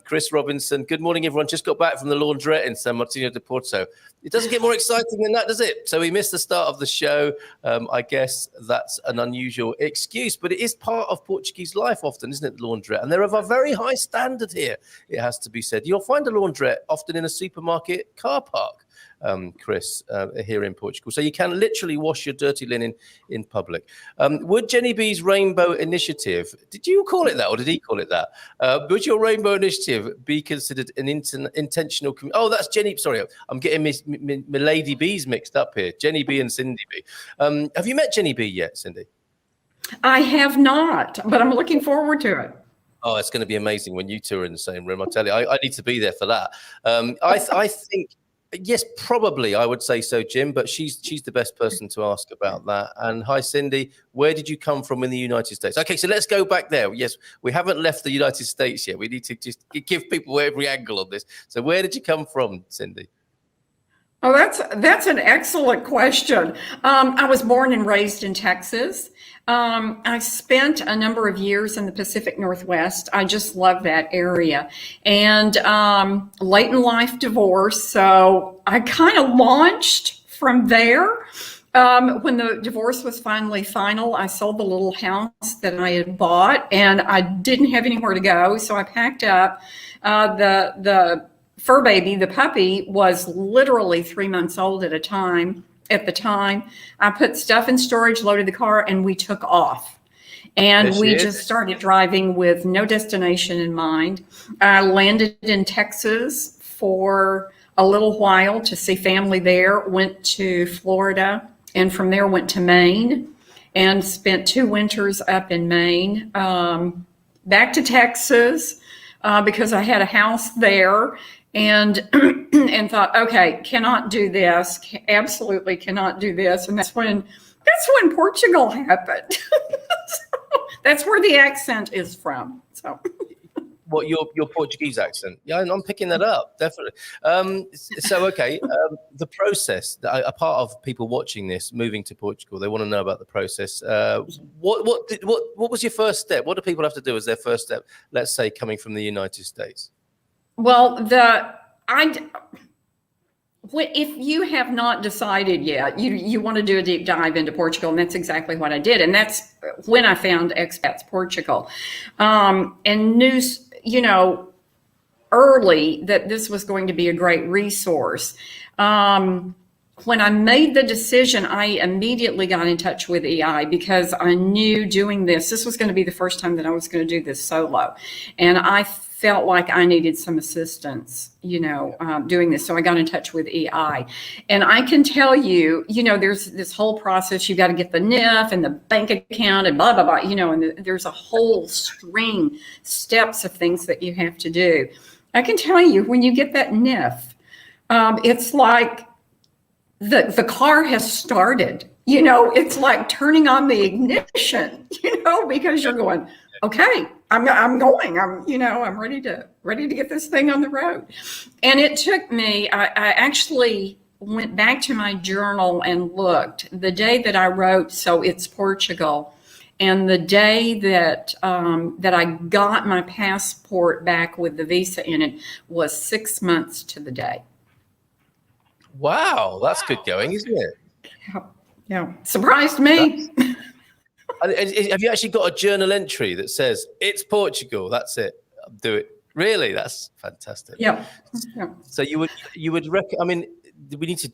[SPEAKER 1] Chris Robinson, good morning, everyone. Just got back from the laundrette in San Martino de Porto. It doesn't get more exciting than that, does it? So we missed the start of the show. I guess that's an unusual excuse, but it is part of Portuguese life often, isn't it, the laundrette? And they're of a very high standard here, it has to be said. You'll find a laundrette often in a supermarket car park, Chris, here in Portugal. So you can literally wash your dirty linen in public. Would Jenny B's Rainbow Initiative, did you call it that, or did he call it that? Would your Rainbow Initiative be considered an intentional... Oh, that's Jenny. Sorry, I'm getting my Lady B's mixed up here. Jenny B and Cindy B. Have you met Jenny B yet, Cindy? I
[SPEAKER 2] have not, but I'm looking forward to it.
[SPEAKER 1] Oh, it's going to be amazing when you two are in the same room. I tell you, I need to be there for that. I think... Yes, probably, I would say so, Jim, but she's the best person to ask about that. And hi, Cindy, where did you come from in the United States? Okay, so let's go back there. Yes, we haven't left the United States yet. We need to just give people every angle on this. So where did you come from, Cindy?
[SPEAKER 2] Oh, that's an excellent question. I was born and raised in Texas. I spent a number of years in the Pacific Northwest. I just love that area. And late in life divorce, so I kind of launched from there. When the divorce was finally final, I sold the little house that I had bought, and I didn't have anywhere to go, so I packed up. The fur baby, the puppy, was literally 3 months old at a time. at the time. I put stuff in storage, loaded the car, and we took off. And we just started driving with no destination in mind. I landed in Texas for a little while to see family there, went to Florida, and from there went to Maine and spent 2 winters up in Maine. Back to Texas because I had a house there, and and thought, okay, cannot do this, absolutely cannot do this. And that's when Portugal happened. That's where the accent is from. So,
[SPEAKER 1] what your Portuguese accent? Yeah, I'm picking that up, definitely. The process. A part of people watching this, moving to Portugal, they want to know about the process. What was your first step? What do people have to do as their first step? Let's say coming from the United States.
[SPEAKER 2] Well, if you have not decided yet, you want to do a deep dive into Portugal, and that's exactly what I did. And that's when I found Expats Portugal, and knew, early that this was going to be a great resource. When I made the decision, I immediately got in touch with EI because I knew doing this was going to be the first time that I was going to do this solo. And I felt like I needed some assistance, doing this. So I got in touch with EI. And I can tell you, there's this whole process. You got to get the NIF and the bank account and blah, blah, blah, and there's a whole string steps of things that you have to do. I can tell you, when you get that NIF, it's like the car has started. It's like turning on the ignition, because you're going, okay, I'm going. I'm ready to get this thing on the road. And it took me. I actually went back to my journal and looked the day that I wrote "So It's Portugal," and the day that I got my passport back with the visa in it was 6 months to the day.
[SPEAKER 1] Wow, that's good going, isn't it?
[SPEAKER 2] Yeah, surprised me.
[SPEAKER 1] Have you actually got a journal entry that says it's Portugal? That's it. Do it. Really? That's fantastic.
[SPEAKER 2] Yeah.
[SPEAKER 1] So you would I mean,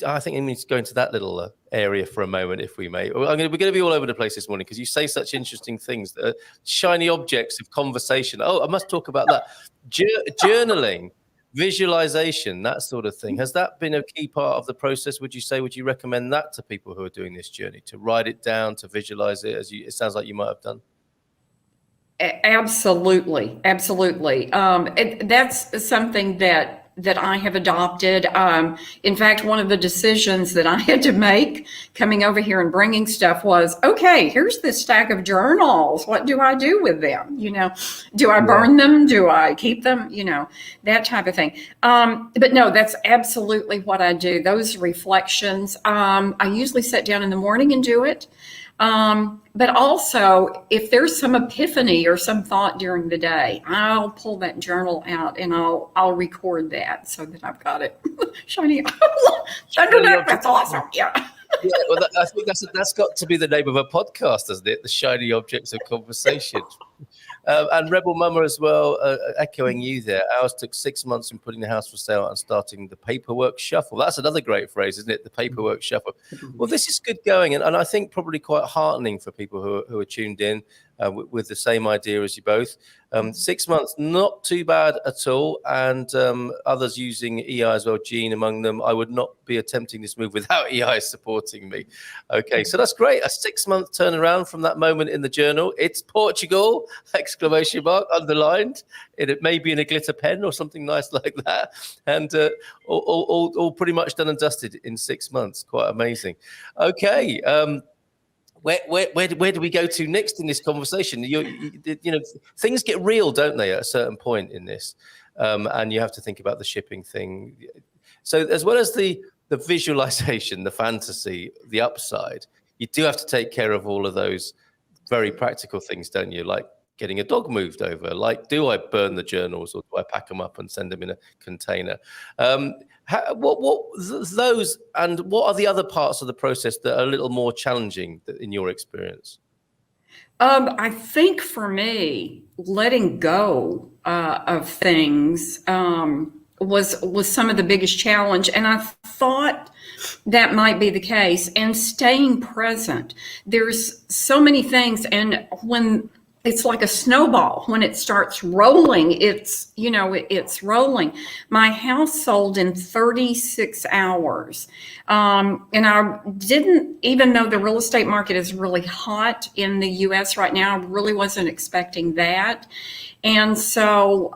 [SPEAKER 1] I think we need to go into that little area for a moment, if we may. We're going to be all over the place this morning because you say such interesting things, shiny objects of conversation. Oh, I must talk about that. Journaling, visualization, that sort of thing. Has that been a key part of the process? Would you recommend that to people who are doing this journey, to write it down, to visualize it, it sounds like you might have done?
[SPEAKER 2] Absolutely. That's something that I have adopted. In fact, one of the decisions that I had to make coming over here and bringing stuff was, okay, here's this stack of journals. What do I do with them? Do I burn them? Do I keep them? That type of thing. But no, that's absolutely what I do. Those reflections, I usually sit down in the morning and do it. But also, if there's some epiphany or some thought during the day, I'll pull that journal out and I'll record that so that I've got it shiny. That's awesome. Yeah.
[SPEAKER 1] Well, I think that's got to be the name of a podcast, isn't it? The shiny objects of conversation. And Rebel Mama as well, echoing you there. Ours took 6 months in putting the house for sale and starting the paperwork shuffle. That's another great phrase, isn't it? The paperwork shuffle. Well, this is good going, and I think probably quite heartening for people who are tuned in with the same idea as you both. 6 months, not too bad at all. And others using EI as well, Jean among them. I would not be attempting this move without EI supporting me. Okay, so that's great. A 6 month turnaround from that moment in the journal. It's Portugal, exclamation mark, underlined. It may be in a glitter pen or something nice like that. And all pretty much done and dusted in 6 months. Quite amazing. Okay. Where do we go to next in this conversation? Things get real, don't they, at a certain point in this? And you have to think about the shipping thing. So as well as the visualization, the fantasy, the upside, you do have to take care of all of those very practical things, don't you? Like getting a dog moved over. Like, do I burn the journals or do I pack them up and send them in a container? What those, and what are the other parts of the process that are a little more challenging in your experience?
[SPEAKER 2] I think for me, letting go of things was some of the biggest challenge. And I thought that might be the case. And staying present. There's so many things. And when it's like a snowball, when it starts rolling, it's rolling. My house sold in 36 hours. And I didn't, even though the real estate market is really hot in the US right now, I really wasn't expecting that. And so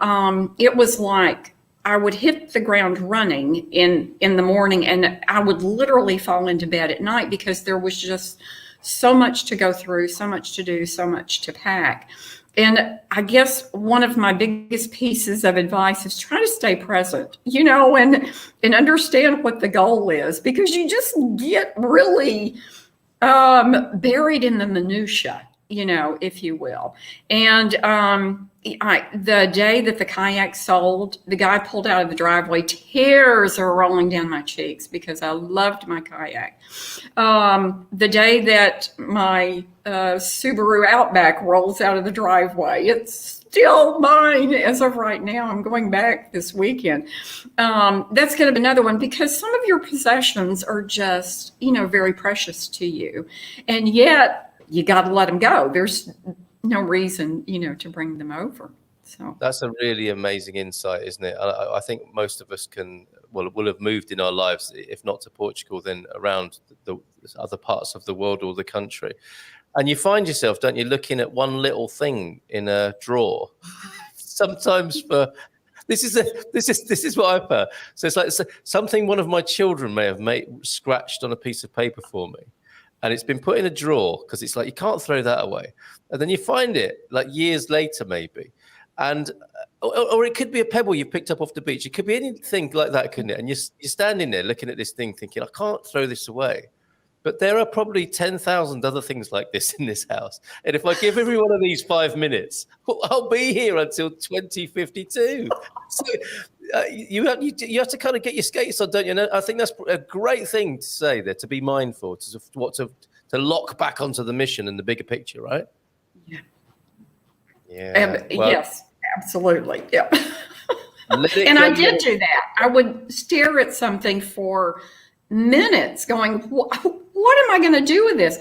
[SPEAKER 2] it was like I would hit the ground running in the morning, and I would literally fall into bed at night because there was just so much to go through, so much to do, so much to pack. And I guess one of my biggest pieces of advice is try to stay present, and understand what the goal is, because you just get really buried in the minutia, if you will. And the day that the kayak sold, the guy pulled out of the driveway, tears are rolling down my cheeks because I loved my kayak. The day that my Subaru Outback rolls out of the driveway, it's still mine as of right now. I'm going back this weekend. That's going to be another one, because some of your possessions are just, very precious to you. And yet you got to let them go. There's no reason, to bring them over. So
[SPEAKER 1] that's a really amazing insight, isn't it? I think most of us will have moved in our lives, if not to Portugal, then around the other parts of the world or the country. And you find yourself, don't you, looking at one little thing in a drawer, sometimes this is what I've heard. So it's like something one of my children may have scratched on a piece of paper for me. And it's been put in a drawer because it's like, you can't throw that away. And then you find it like years later, maybe. And, or it could be a pebble you picked up off the beach. It could be anything like that, couldn't it? And you're standing there looking at this thing thinking, I can't throw this away. But there are probably 10,000 other things like this in this house. And if I give every one of these 5 minutes, I'll be here until 2052. So you have to kind of get your skates on, don't you? And I think that's a great thing to say there, to be mindful, to lock back onto the mission and the bigger picture, right?
[SPEAKER 2] Yeah.
[SPEAKER 1] Yeah.
[SPEAKER 2] Yes, absolutely. Yeah. And I did do that. I would stare at something for minutes going, what am I going to do with this?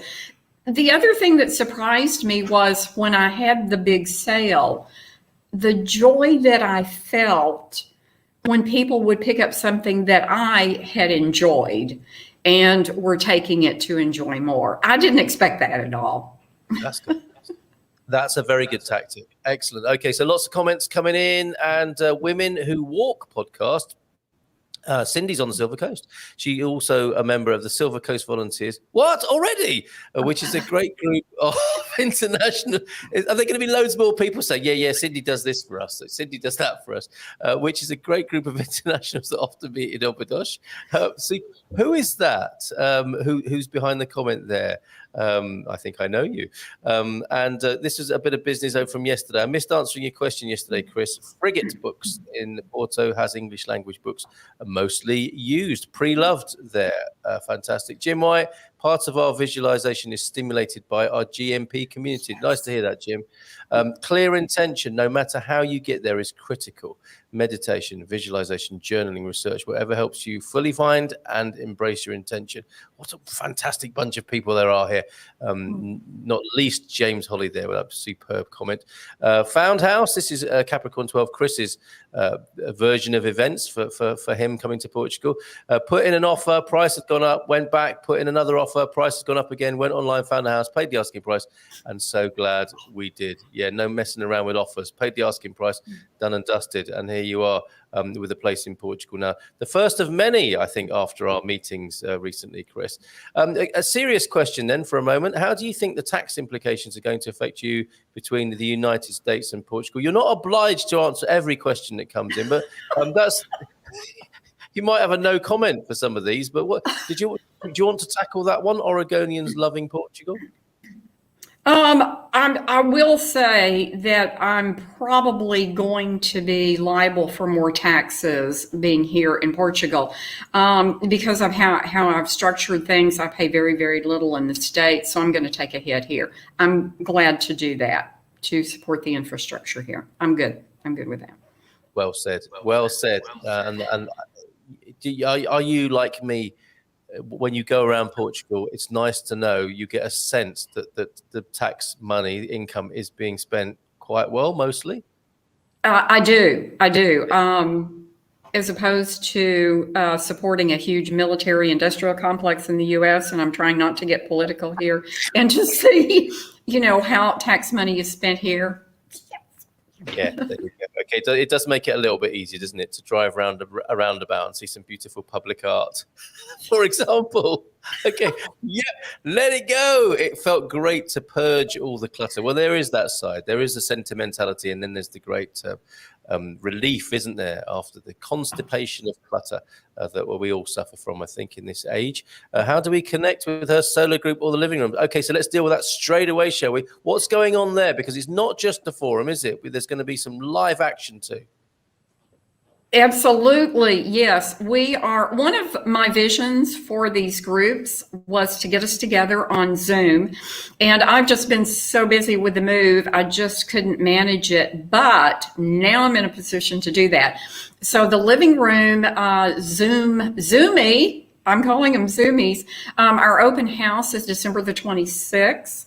[SPEAKER 2] The other thing that surprised me was when I had the big sale, the joy that I felt when people would pick up something that I had enjoyed and were taking it to enjoy more. I didn't expect that at all.
[SPEAKER 1] That's good. That's a very good tactic. Excellent. Okay, so lots of comments coming in, and Women Who Walk podcast. Cindy's on the Silver Coast. She also a member of the Silver Coast Volunteers. What, already? Which is a great group of international. Are there going to be loads more people saying, yeah, Cindy does this for us, Cindy does that for us, which is a great group of internationals that often meet in Obadosh. So who is that? Who's behind the comment there? I think I know you. And this is a bit of business from yesterday. I missed answering your question yesterday, Chris. Frigate Books in Porto has English language books, mostly used. Pre-loved there. Fantastic. Jim White, part of our visualization is stimulated by our GMP community. Nice to hear that, Jim. Clear intention, no matter how you get there, is critical. Meditation, visualization, journaling, research, whatever helps you fully find and embrace your intention. What a fantastic bunch of people there are here. Not least James Holly there with a superb comment. Found House, this is Capricorn 12, Chris's version of events for him coming to Portugal. Put in an offer, price has gone up, went back, put in another offer, price has gone up again, went online, found a house, paid the asking price, and so glad we did. Yeah, no messing around with offers, paid the asking price, done and dusted, and here you are with a place in Portugal now. The first of many, I think, after our meetings recently, Chris. A serious question then for a moment. How do you think the tax implications are going to affect you between the United States and Portugal? You're not obliged to answer every question that comes in, but that's... You might have a no comment for some of these, but do you want to tackle that one? Oregonians loving Portugal?
[SPEAKER 2] I will say that I'm probably going to be liable for more taxes being here in Portugal because of how I've structured things. I pay very, very little in the States, so I'm going to take a hit here. I'm glad to do that to support the infrastructure here. I'm good. I'm good with that.
[SPEAKER 1] Well said. Well said. And are you like me? when you go around Portugal, it's nice to know you get a sense that the tax money, income is being spent quite well, mostly.
[SPEAKER 2] I do. As opposed to supporting a huge military industrial complex in the U.S., and I'm trying not to get political here, and to see, how tax money is spent here.
[SPEAKER 1] Yeah, there you go. Okay, so it does make it a little bit easier, doesn't it, to drive around a roundabout and see some beautiful public art, for example. Okay, yeah, let it go. It felt great to purge all the clutter. Well, there is that side. There is the sentimentality, and then there's the great relief, isn't there, after the constipation of clutter that we all suffer from, I think, in this age. How do we connect with her solo group or the living room? Okay, so let's deal with that straight away, shall we? What's going on there? Because it's not just the forum, is it? There's going to be some live action too.
[SPEAKER 2] Absolutely, yes. We are, one of my visions for these groups was to get us together on Zoom. And I've just been so busy with the move, I just couldn't manage it. But now I'm in a position to do that. So the living room, Zoomy, I'm calling them Zoomies. Our open house is December the 26th.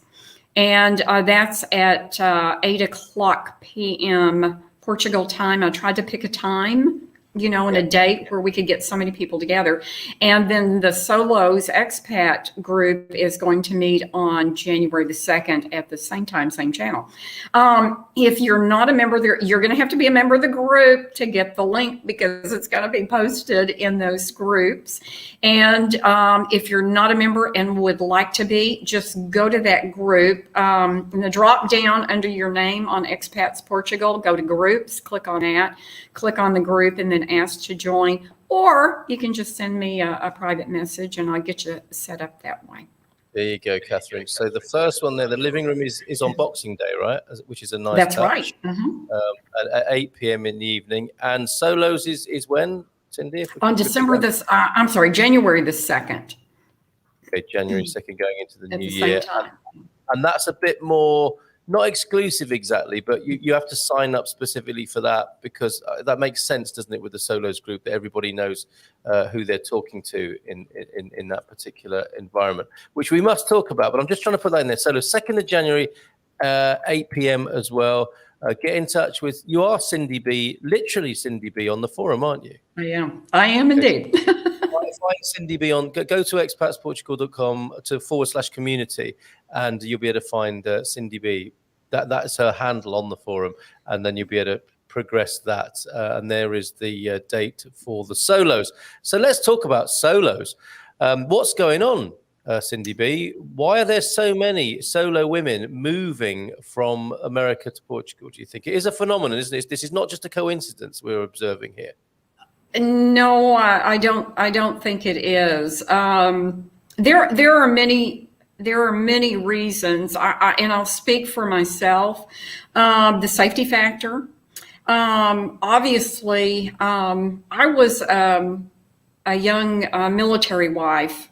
[SPEAKER 2] And that's at 8:00 p.m. Portugal time. I tried to pick a time, and a date where we could get so many people together. And then the Solos expat group is going to meet on January the 2nd at the same time, same channel. If you're not a member there, you're going to have to be a member of the group to get the link, because it's going to be posted in those groups. And if you're not a member and would like to be, just go to that group. In the drop down under your name on Expats Portugal, go to groups, click on that, click on the group, and then ask to join. Or you can just send me a private message and I'll get you set up that way.
[SPEAKER 1] There you go, Catherine. So the first one there, the living room is on Boxing Day, right? Which is a nice
[SPEAKER 2] That's
[SPEAKER 1] touch.
[SPEAKER 2] right. Mm-hmm.
[SPEAKER 1] At 8 p.m. in the evening. And Solos is when, Cindy?
[SPEAKER 2] On January the 2nd.
[SPEAKER 1] Okay, January 2nd going into the
[SPEAKER 2] At
[SPEAKER 1] new
[SPEAKER 2] the
[SPEAKER 1] year.
[SPEAKER 2] same time.
[SPEAKER 1] And that's a bit more, not exclusive exactly, but you have to sign up specifically for that, because that makes sense, doesn't it, with the Solos group, that everybody knows who they're talking to in that particular environment, which we must talk about. But I'm just trying to put that in there. So the 2nd of January, 8 p.m. as well. Get in touch with, you are Cindy B, literally Cindy B on the forum, aren't you?
[SPEAKER 2] I am indeed.
[SPEAKER 1] Find Cindy B on, go to expatsportugal.com/community, and you'll be able to find Cindy B. That's her handle on the forum, and then you'll be able to progress that. And there is the date for the Solos. So let's talk about Solos. What's going on, Cindy B? Why are there so many solo women moving from America to Portugal, do you think? It is a phenomenon, isn't it? This is not just a coincidence we're observing here.
[SPEAKER 2] No, I don't think it is. There are many reasons, and I'll speak for myself. The safety factor. Obviously, I was a young military wife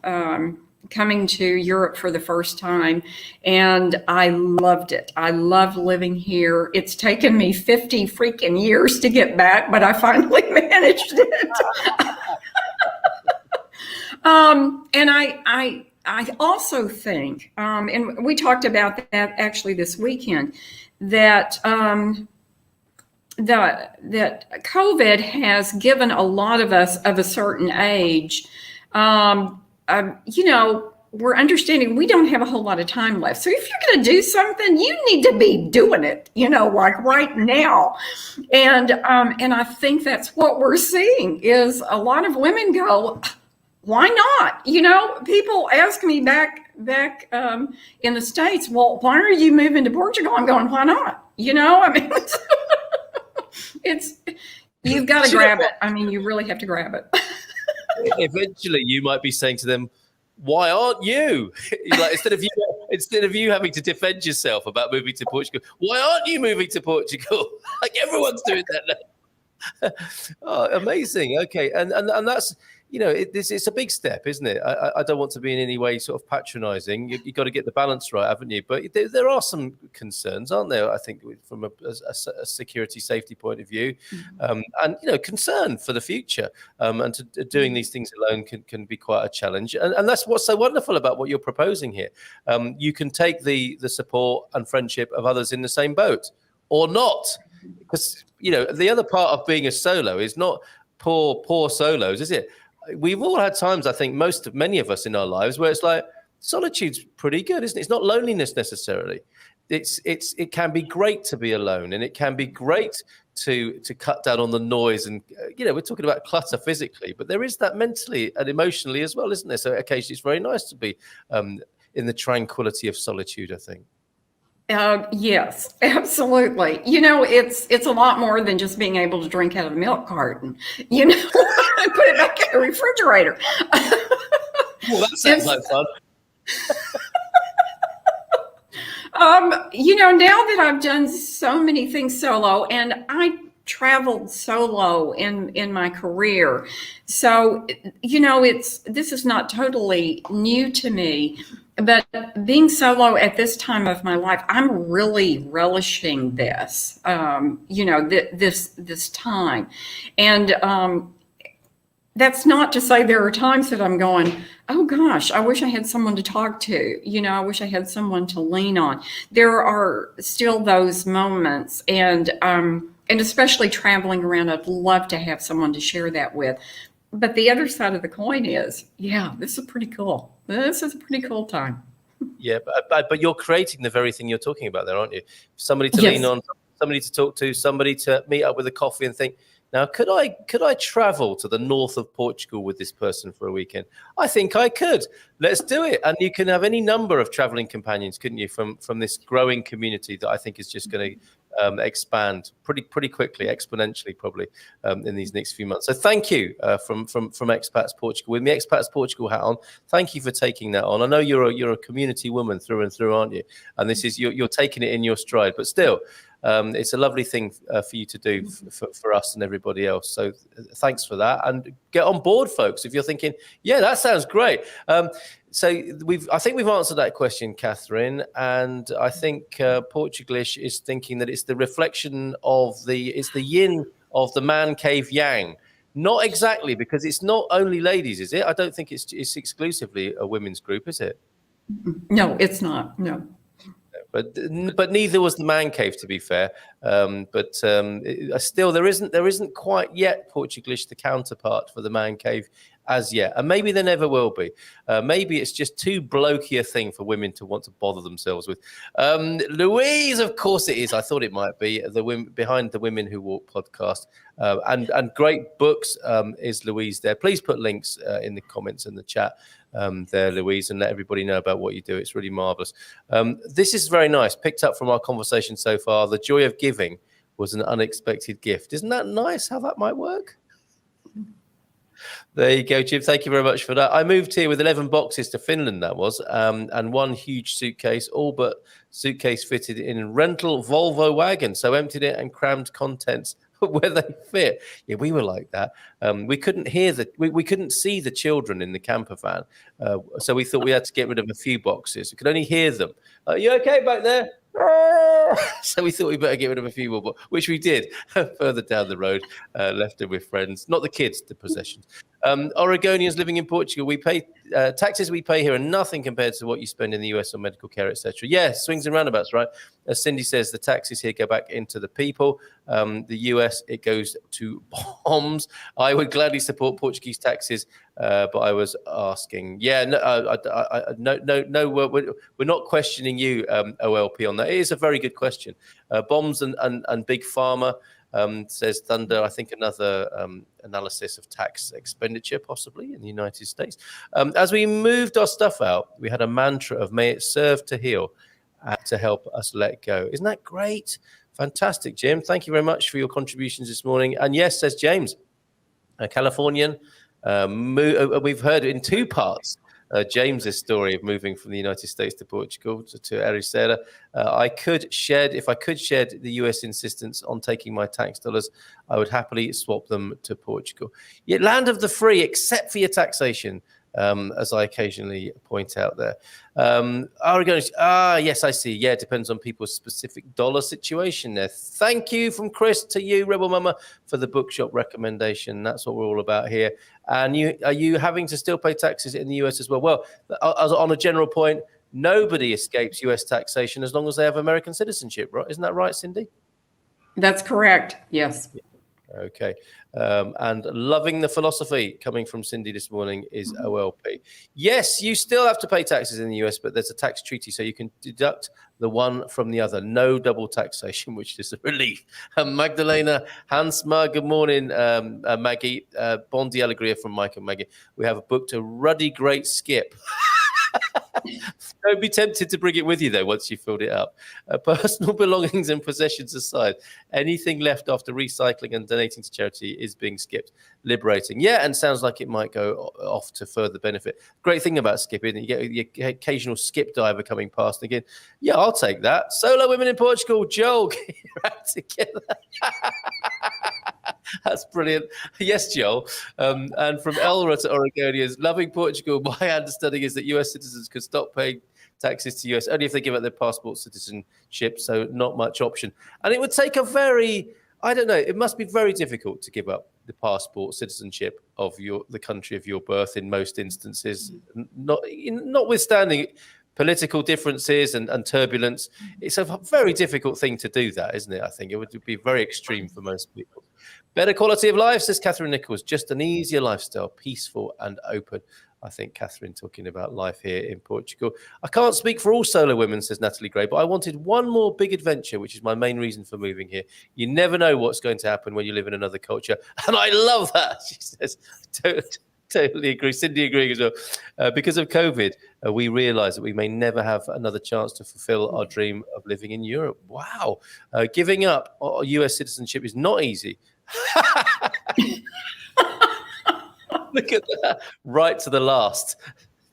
[SPEAKER 2] coming to Europe for the first time, and I loved it. I love living here. It's taken me 50 freaking years to get back, but I finally managed it. And I also think, and we talked about that actually this weekend, that that COVID has given a lot of us of a certain age, we're understanding we don't have a whole lot of time left. So if you're going to do something, you need to be doing it, like right now. And I think that's what we're seeing is a lot of women go, why not? People ask me back in the States, well, why are you moving to Portugal? I'm going, why not? You've got to grab it. You really have to grab it.
[SPEAKER 1] Eventually, you might be saying to them, "Why aren't you?" Like instead of you having to defend yourself about moving to Portugal, why aren't you moving to Portugal? Like everyone's doing that now. Oh, amazing. Okay, and that's it's a big step, isn't it? I don't want to be in any way sort of patronizing. You've got to get the balance right, haven't you? But there are some concerns, aren't there? I think from a security safety point of view, and concern for the future. And doing these things alone can be quite a challenge. And that's what's so wonderful about what you're proposing here. You can take the support and friendship of others in the same boat, or not, because the other part of being a solo is not poor solos, is it? We've all had times, I think many of us in our lives, where it's like solitude's pretty good, isn't it? It's not loneliness necessarily. It can be great to be alone, and it can be great to cut down on the noise. And we're talking about clutter physically, but there is that mentally and emotionally as well, isn't there? So occasionally it's very nice to be in the tranquility of solitude, I think.
[SPEAKER 2] Yes, absolutely. It's a lot more than just being able to drink out of a milk carton, and put it back in the refrigerator.
[SPEAKER 1] Well, that sounds like fun.
[SPEAKER 2] Now that I've done so many things solo, and I traveled solo in my career, so this is not totally new to me. But being solo at this time of my life, I'm really relishing this, this time. And that's not to say there are times that I'm going, oh gosh, I wish I had someone to talk to. I wish I had someone to lean on. There are still those moments, and especially traveling around, I'd love to have someone to share that with. But the other side of the coin is, this is pretty cool. This is a pretty cool time.
[SPEAKER 1] Yeah, but you're creating the very thing you're talking about there, aren't you? Somebody to lean on, somebody to talk to, somebody to meet up with a coffee and think, now, could I travel to the north of Portugal with this person for a weekend? I think I could. Let's do it. And you can have any number of traveling companions, couldn't you, from this growing community that I think is just going to expand pretty quickly, exponentially probably, in these next few months. So thank you from Expats Portugal. With me, Expats Portugal hat on, thank you for taking that on. I know you're a community woman through and through, aren't you? And this is you're taking it in your stride, but still. It's a lovely thing for you to do for us and everybody else. So thanks for that, and get on board, folks. If you're thinking, that sounds great. So I think we've answered that question, Catherine, and I think Portuglish is thinking that it's the reflection of it's the yin of the man cave yang. Not exactly, because it's not only ladies, is it? I don't think it's exclusively a women's group, is it?
[SPEAKER 2] No, it's not. No.
[SPEAKER 1] But neither was the man cave, to be fair. But still, there isn't quite yet Portuglish the counterpart for the man cave as yet, and maybe there never will be. Maybe it's just too blokey a thing for women to want to bother themselves with. Louise, of course it is. I thought it might be behind the Women Who Walk podcast, and great books is Louise there. Please put links in the comments and the chat. There, Louise, and let everybody know about what you do. It's really marvelous. This is very nice. Picked up from our conversation so far. The joy of giving was an unexpected gift. Isn't that nice how that might work? There you go, Jim. Thank you very much for that. I moved here with 11 boxes to Finland, that was, and one huge suitcase, all but suitcase fitted in rental Volvo wagon. So emptied it and crammed contents where they fit. Yeah, we were like that. We couldn't hear we couldn't see the children in the camper van, so we thought we had to get rid of a few boxes. We could only hear them. Are you okay back there? So we thought we better get rid of a few more, which we did. Further down the road, left them with friends, not the kids, the possessions. Oregonians living in Portugal, we pay taxes we pay here are nothing compared to what you spend in the US on medical care, etc. Yes, swings and roundabouts, right? As Cindy says, the taxes here go back into the people. The US, it goes to bombs. I would gladly support Portuguese taxes, but I was asking. Yeah, no, we're not questioning you, OLP, on that. It is a very good question. Bombs and big pharma. Says Thunder, I think another analysis of tax expenditure possibly in the United States. As we moved our stuff out, we had a mantra of may it serve to heal and to help us let go. Isn't that great? Fantastic, Jim. Thank you very much for your contributions this morning. And yes, says James, a Californian, we've heard in two parts. James's story of moving from the United States to Portugal to Ericeira. If I could shed the US insistence on taking my tax dollars, I would happily swap them to Portugal. Yet land of the free, except for your taxation. As I occasionally point out there. Yes, I see. Yeah, it depends on people's specific dollar situation there. Thank you from Chris to you, Rebel Mama, for the bookshop recommendation. That's what we're all about here. And are you having to still pay taxes in the US as well? Well, on a general point, nobody escapes US taxation as long as they have American citizenship, right? Isn't that right, Cindy?
[SPEAKER 2] That's correct. Yes.
[SPEAKER 1] Okay. And loving the philosophy coming from Cindy this morning is OLP. Yes, you still have to pay taxes in the US, but there's a tax treaty, so you can deduct the one from the other. No double taxation, which is a relief. Magdalena Hansma, good morning, Maggie. Bon dia alegria from Mike and Maggie. We have booked a ruddy great skip. Don't be tempted to bring it with you, though, once you've filled it up. Personal belongings and possessions aside, anything left after recycling and donating to charity is being skipped. Liberating. Yeah, and sounds like it might go off to further benefit. Great thing about skipping, you get the occasional skip diver coming past. Again, yeah, I'll take that. Solo women in Portugal. Joel, get your act together. That's brilliant. Yes, Joel. And from Elra to Oregonians, loving Portugal, my understanding is that US citizens could stop paying taxes to US only if they give up their passport citizenship, so not much option. And it would take it must be very difficult to give up the passport citizenship of the country of your birth in most instances, notwithstanding political differences and turbulence. It's a very difficult thing to do that, isn't it? I think it would be very extreme for most people. Better quality of life, says Catherine Nichols. Just an easier lifestyle, peaceful and open. I think Catherine talking about life here in Portugal. I can't speak for all solo women, says Natalie Gray, but I wanted one more big adventure, which is my main reason for moving here. You never know what's going to happen when you live in another culture. And I love that, she says. Totally agree. Cindy agreeing as well. Because of COVID, we realize that we may never have another chance to fulfill our dream of living in Europe. Wow. Giving up US citizenship is not easy. Look at that. Right to the last.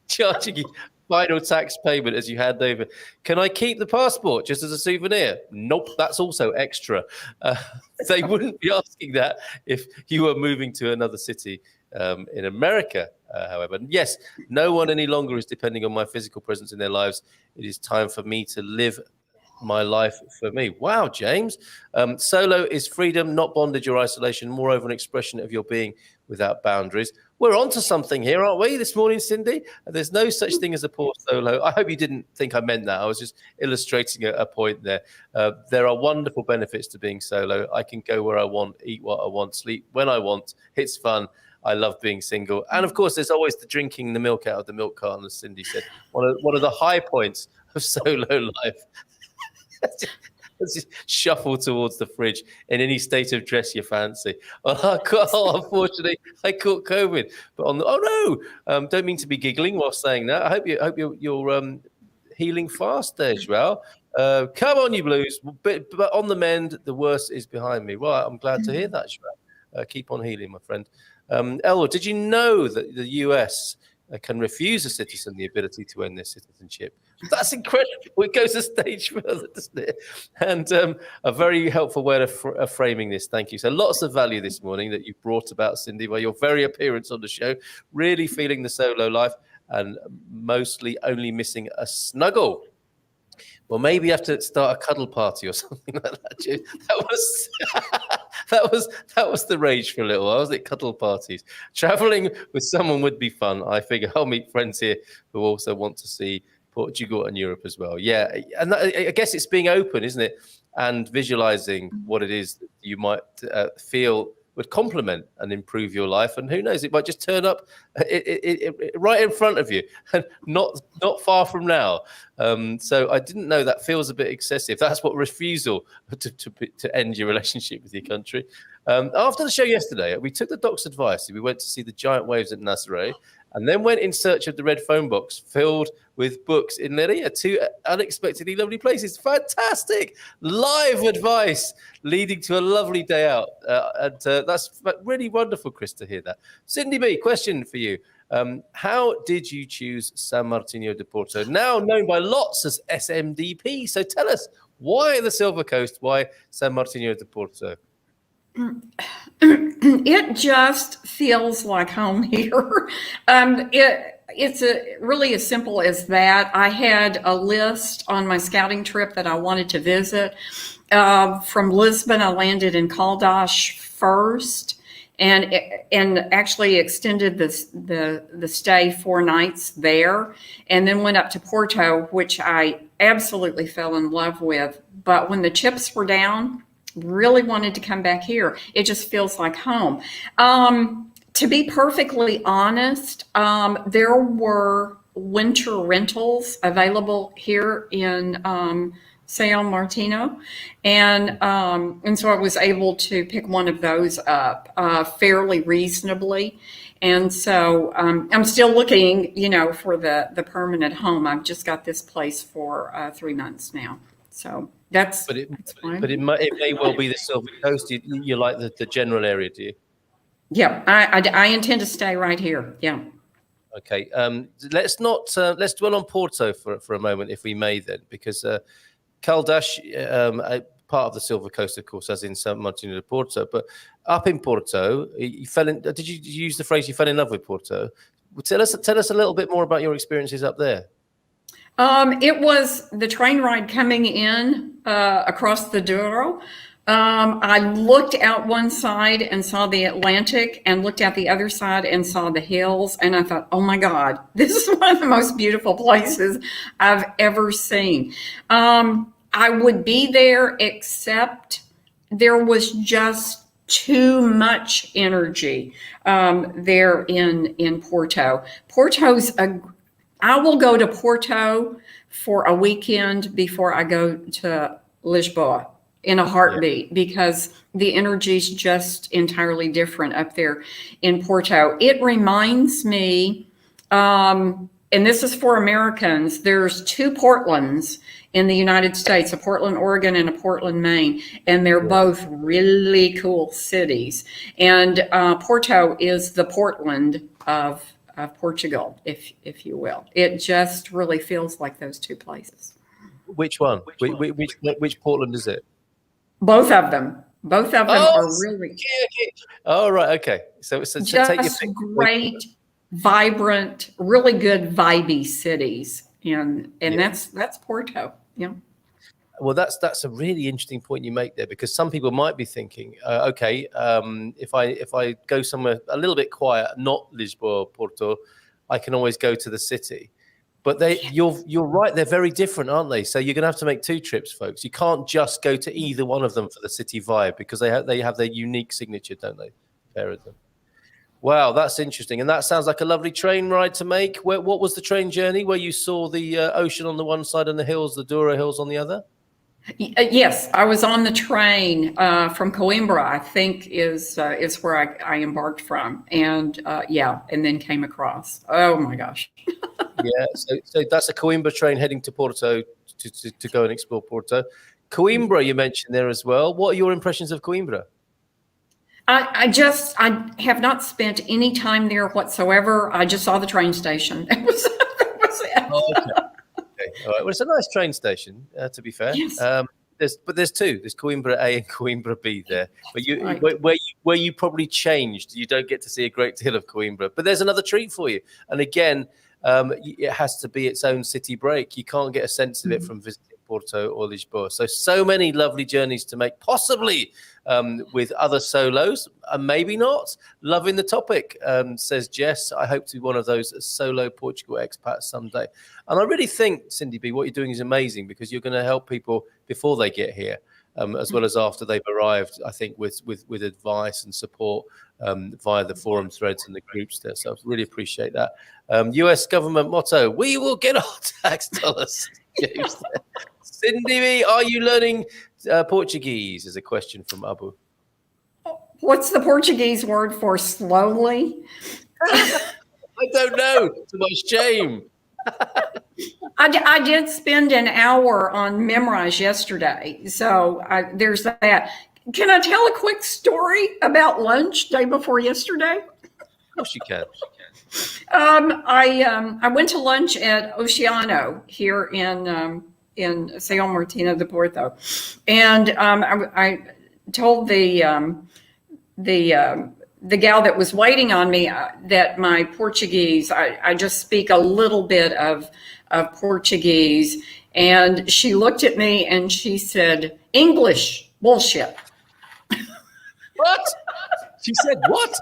[SPEAKER 1] Charging you final tax payment as you hand over. Can I keep the passport just as a souvenir? Nope, that's also extra. They wouldn't be asking that if you were moving to another city in America, however. Yes, no one any longer is depending on my physical presence in their lives. It is time for me to live my life for me. Wow, James. Solo is freedom, not bondage or isolation, moreover an expression of your being without boundaries. We're onto something here, aren't we, this morning, Cindy? There's no such thing as a poor solo. I hope you didn't think I meant that. I was just illustrating a point there. There are wonderful benefits to being solo. I can go where I want, eat what I want, sleep when I want. It's fun. I love being single. And of course, there's always the drinking the milk out of the milk carton, as Cindy said. One of the high points of solo life. Let's just shuffle towards the fridge in any state of dress you fancy. Unfortunately, I caught COVID. But don't mean to be giggling while saying that. I hope you're healing fast there, Joel. Come on, you Blues. But on the mend, the worst is behind me. Well, I'm glad to hear that, Joel. Keep on healing, my friend. Elwood, did you know that the US can refuse a citizen the ability to end their citizenship? That's incredible. It goes a stage further, doesn't it? And a very helpful way of framing this. Thank you. So lots of value this morning that you've brought about, Cindy, by your very appearance on the show. Really feeling the solo life and mostly only missing a snuggle. Well, maybe you have to start a cuddle party or something like that. That was the rage for a little while, wasn't it? Cuddle parties. Traveling with someone would be fun. I figure I'll meet friends here who also want to see Portugal and Europe as well. Yeah, and I guess it's being open, isn't it? And visualizing what it is that you might feel would complement and improve your life. And who knows, it might just turn up right in front of you, and not far from now. So I didn't know that feels a bit excessive. That's what refusal to end your relationship with your country. After the show yesterday, we took the doc's advice. We went to see the giant waves at Nazaré, and then went in search of the red phone box filled with books in Leiria, two unexpectedly lovely places. Fantastic live advice leading to a lovely day out. And that's really wonderful, Chris, to hear that. Cindy B, question for you. How did you choose San Martino de Porto, now known by lots as SMDP? So tell us, why the Silver Coast? Why San Martino de Porto?
[SPEAKER 2] It just feels like home here. It's really as simple as that. I had a list on my scouting trip that I wanted to visit. From Lisbon, I landed in Caldas first, and actually extended the stay 4 nights there, and then went up to Porto, which I absolutely fell in love with. But when the chips were down, really wanted to come back here. It just feels like home. To be perfectly honest, there were winter rentals available here in San Martino, and so I was able to pick one of those up fairly reasonably. And so I'm still looking, for the permanent home. I've just got this place for 3 months now. So that's fine.
[SPEAKER 1] But it may well be the Silver Coast. You like the general area, do you?
[SPEAKER 2] Yeah, I intend to stay right here. Yeah.
[SPEAKER 1] Okay. Let's dwell on Porto for a moment, if we may, then, because Caldas, part of the Silver Coast, of course, as in San Martino de Porto. But up in Porto, you fell in. Did you use the phrase you fell in love with Porto? Tell us a little bit more about your experiences up there.
[SPEAKER 2] It was the train ride coming in across the Douro. I looked out one side and saw the Atlantic, and looked out the other side and saw the hills. And I thought, oh my God, this is one of the most beautiful places I've ever seen. I would be there, except there was just too much energy there in Porto. I will go to Porto for a weekend before I go to Lisboa in a heartbeat, because the energy is just entirely different up there in Porto. It reminds me, and this is for Americans, there's 2 Portlands in the United States, a Portland, Oregon, and a Portland, Maine, and they're both really cool cities. And Porto is the Portland of Portugal, if you will. It just really feels like those 2 places.
[SPEAKER 1] Which one? Which Portland is it?
[SPEAKER 2] Both of them. Both of them are really.
[SPEAKER 1] Okay. Oh, right. Okay. So
[SPEAKER 2] just
[SPEAKER 1] take your pick.
[SPEAKER 2] Great, vibrant, really good, vibey cities, and that's Porto. Yeah.
[SPEAKER 1] Well, that's a really interesting point you make there, because some people might be thinking, if I go somewhere a little bit quiet, not Lisboa or Porto, I can always go to the city. But you're right, they're very different, aren't they? So you're going to have to make 2 trips, folks. You can't just go to either one of them for the city vibe, because they have their unique signature, don't they? Pair of them. Wow, that's interesting. And that sounds like a lovely train ride to make. What was the train journey where you saw the ocean on the one side and the hills, the Douro Hills on the other?
[SPEAKER 2] Yes, I was on the train from Coimbra, I think is where I embarked from, and and then came across. Oh my gosh!
[SPEAKER 1] Yeah, so that's a Coimbra train heading to Porto to go and explore Porto. Coimbra, you mentioned there as well. What are your impressions of Coimbra?
[SPEAKER 2] I have not spent any time there whatsoever. I just saw the train station. That was it.
[SPEAKER 1] Oh, okay. All right. Well, it's a nice train station, to be fair.
[SPEAKER 2] Yes.
[SPEAKER 1] There's 2. There's Coimbra A and Coimbra B there. But where you probably changed, you don't get to see a great deal of Coimbra. But there's another treat for you. And again, it has to be its own city break. You can't get a sense of it from visiting Porto or Lisboa. So many lovely journeys to make, possibly with other solos, and maybe not. Loving the topic, says Jess. I hope to be one of those solo Portugal expats someday. And I really think, Cindy B, what you're doing is amazing, because you're going to help people before they get here, as well as after they've arrived, I think, with advice and support via the forum threads and the groups there. So I really appreciate that. US government motto, we will get our tax dollars. Cindy B, are you learning Portuguese? Is a question from Abu.
[SPEAKER 2] What's the Portuguese word for slowly?
[SPEAKER 1] I don't know, to my shame.
[SPEAKER 2] I did spend an hour on Memrise yesterday, so there's that. Can I tell a quick story about lunch day before yesterday?
[SPEAKER 1] Of course you can.
[SPEAKER 2] I went to lunch at Oceano here in São Martinho de Porto, and I told the gal that was waiting on me that my Portuguese, I just speak a little bit of Portuguese, and she looked at me and she said, "English bullshit."
[SPEAKER 1] What? She said what?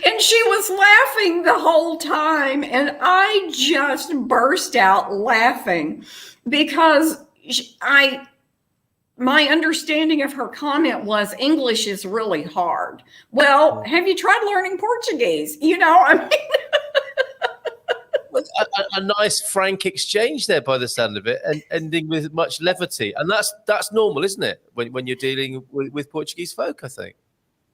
[SPEAKER 2] And she was laughing the whole time, and I just burst out laughing because my understanding of her comment was English is really hard. Well, have you tried learning Portuguese? I mean,
[SPEAKER 1] A nice frank exchange there by the sound of it, and ending with much levity, and that's normal, isn't it, when you're dealing with Portuguese folk, I think.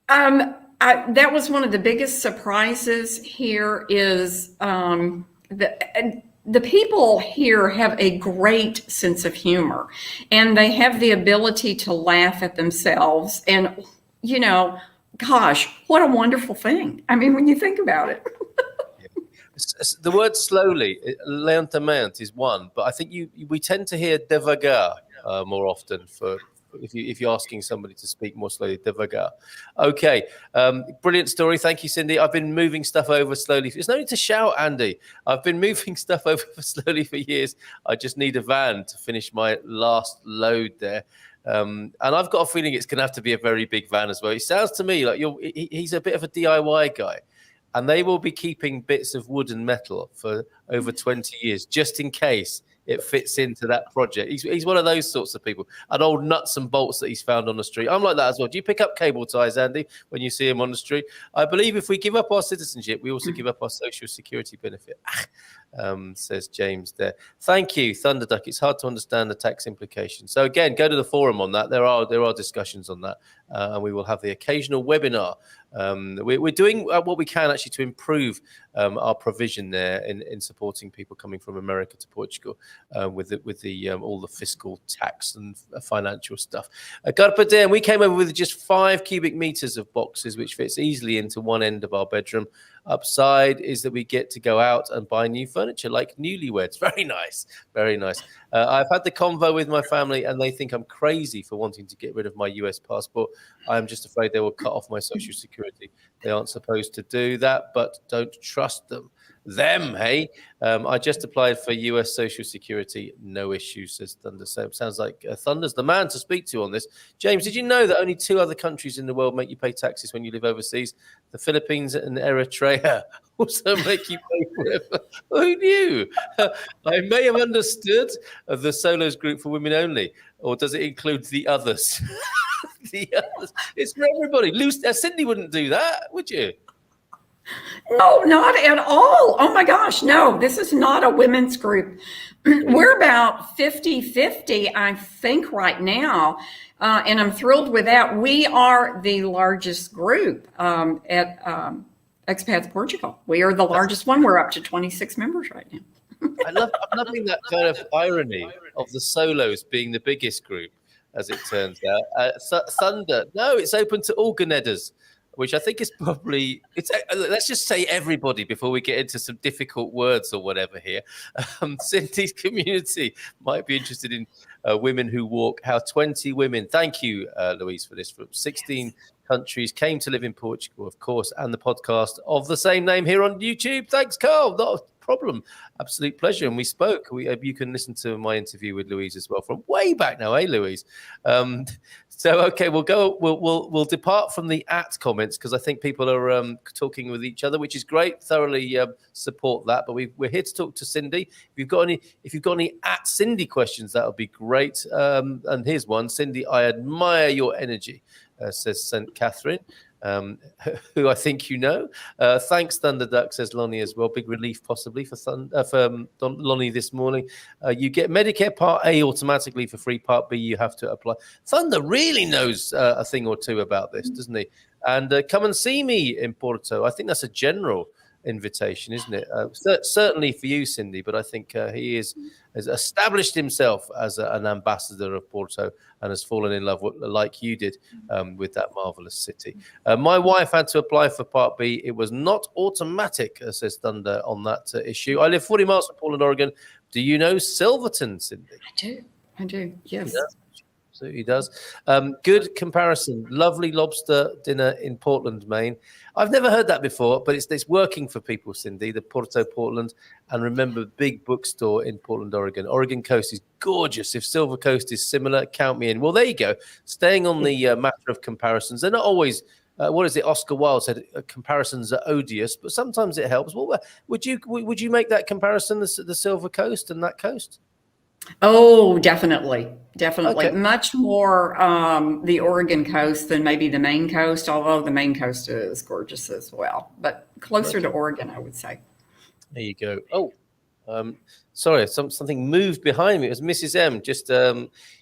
[SPEAKER 2] That was one of the biggest surprises here is the people here have a great sense of humor, and they have the ability to laugh at themselves. And, gosh, what a wonderful thing. I mean, when you think about it.
[SPEAKER 1] The word slowly, lentamente, is one, but I think we tend to hear devagar more often if you're asking somebody to speak more slowly, devagar. Okay, brilliant story. Thank you, Cindy. I've been moving stuff over slowly. There's no need to shout, Andy. I've been moving stuff over slowly for years. I just need a van to finish my last load there. And I've got a feeling it's going to have to be a very big van as well. It sounds to me like he's a bit of a DIY guy. And they will be keeping bits of wood and metal for over 20 years, just in case it fits into that project. He's one of those sorts of people. And old nuts and bolts that he's found on the street. I'm like that as well. Do you pick up cable ties, Andy, when you see him on the street? I believe if we give up our citizenship, we also give up our social security benefit. Says James there. Thank you, Thunderduck. It's hard to understand the tax implications. So again, go to the forum on that. There are discussions on that, and we will have the occasional webinar. We're doing what we can actually to improve our provision there in supporting people coming from America to Portugal with the all the fiscal tax and financial stuff. Carpe diem, we came over with just 5 cubic meters of boxes, which fits easily into one end of our bedroom. Upside is that we get to go out and buy new furniture like newlyweds. Very nice. Very nice. I've had the convo with my family and they think I'm crazy for wanting to get rid of my US passport. I'm just afraid they will cut off my social security. They aren't supposed to do that, but don't trust them. Hey? I just applied for US Social Security. No issue, says Thunder. So it sounds like Thunder's the man to speak to on this. James, did you know that only 2 other countries in the world make you pay taxes when you live overseas? The Philippines and Eritrea also make you pay for it. Who knew? I may have understood the Solos group for women only, or does it include the others? The others. It's for everybody. Cindy wouldn't do that, would you?
[SPEAKER 2] No, not at all. Oh my gosh, no, this is not a women's group. We're about 50-50, I think, right now. And I'm thrilled with that. We are the largest group at Expats Portugal. We are the largest one. We're up to 26 members right now.
[SPEAKER 1] I'm loving that kind of irony of the Solos being the biggest group, as it turns out. Thunder, no, it's open to all Ganedas, which I think is probably, let's just say everybody before we get into some difficult words or whatever here. Cindy's community might be interested in women who walk, how 20 women, thank you, Louise, for this, from 16 countries came to live in Portugal, of course, and the podcast of the same name here on YouTube. Thanks, Carl. Not a problem. Absolute pleasure. And we spoke. You can listen to my interview with Louise as well from way back now, Louise? So okay, we'll depart from the comments because I think people are talking with each other, which is great. Thoroughly support that. But we're here to talk to Cindy. If you've got any Cindy questions, that would be great. And here's one, Cindy. I admire your energy, says St. Catherine. Who I think you know. Thanks, Thunderduck, says Lonnie as well. Big relief possibly for Lonnie this morning. You get Medicare Part A automatically for free. Part B you have to apply. Thunder really knows a thing or two about this, doesn't he? And come and see me in Porto. I think that's a general invitation, isn't it? Certainly for you, Cindy, but I think he has established himself as an ambassador of Porto and has fallen in love like you did with that marvelous city. My wife had to apply for Part B. It was not automatic, says Thunder on that issue. I live 40 miles from Portland, Oregon. Do you know Silverton, Cindy?
[SPEAKER 2] I do. Yes.
[SPEAKER 1] Absolutely does. Good comparison. Lovely lobster dinner in Portland, Maine. I've never heard that before, but it's working for people, Cindy. The Porto Portland, and remember, big bookstore in Portland, Oregon. Oregon coast is gorgeous. If Silver Coast is similar, count me in. Well, there you go. Staying on the matter of comparisons, they're not always. What is it? Oscar Wilde said comparisons are odious, but sometimes it helps. Well, would you make that comparison, the Silver Coast and that coast?
[SPEAKER 2] Oh, definitely.
[SPEAKER 1] Okay.
[SPEAKER 2] Much more the Oregon coast than maybe the Maine coast, although the Maine coast is gorgeous as well, but closer to Oregon, I would say.
[SPEAKER 1] There you go. Oh, sorry, something moved behind me. It was Mrs. M. Just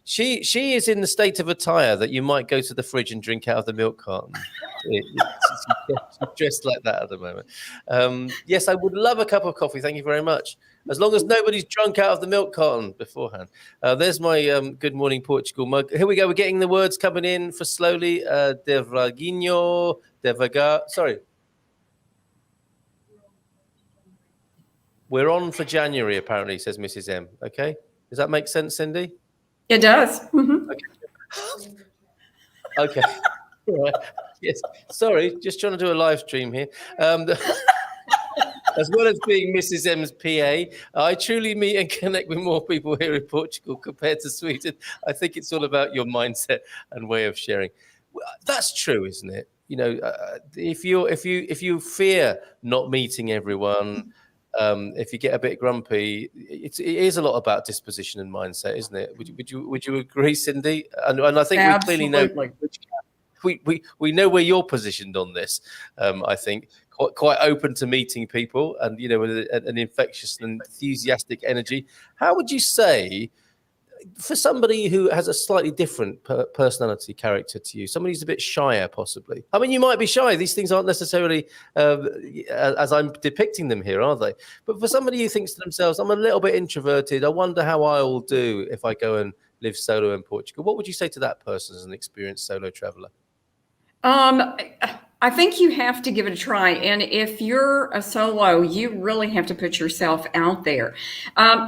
[SPEAKER 1] she is in the state of attire that you might go to the fridge and drink out of the milk carton. She's dressed like that at the moment. Yes, I would love a cup of coffee. Thank you very much. As long as nobody's drunk out of the milk carton beforehand. There's my Good Morning Portugal mug. Here we go. We're getting the words coming in for slowly. Devraguinho, devagar. Sorry. We're on for January, apparently, says Mrs. M. Okay. Does that make sense, Cindy?
[SPEAKER 2] It does. Mm-hmm.
[SPEAKER 1] Okay. All right. Yes. Sorry, just trying to do a live stream here. As well as being Mrs. M's PA, I truly meet and connect with more people here in Portugal compared to Sweden. I think it's all about your mindset and way of sharing. That's true, isn't it? You know, if you fear not meeting everyone, if you get a bit grumpy, it is a lot about disposition and mindset, isn't it? Would you agree, Cindy? And I think we clearly know we know where you're positioned on this. I think quite open to meeting people, and with an infectious and enthusiastic energy. How would you say, for somebody who has a slightly different personality character to you, somebody who's a bit shyer, possibly? I mean, you might be shy. These things aren't necessarily as I'm depicting them here, are they? But for somebody who thinks to themselves, I'm a little bit introverted, I wonder how I will do if I go and live solo in Portugal. What would you say to that person as an experienced solo traveler?
[SPEAKER 2] I think you have to give it a try. And if you're a solo, you really have to put yourself out there.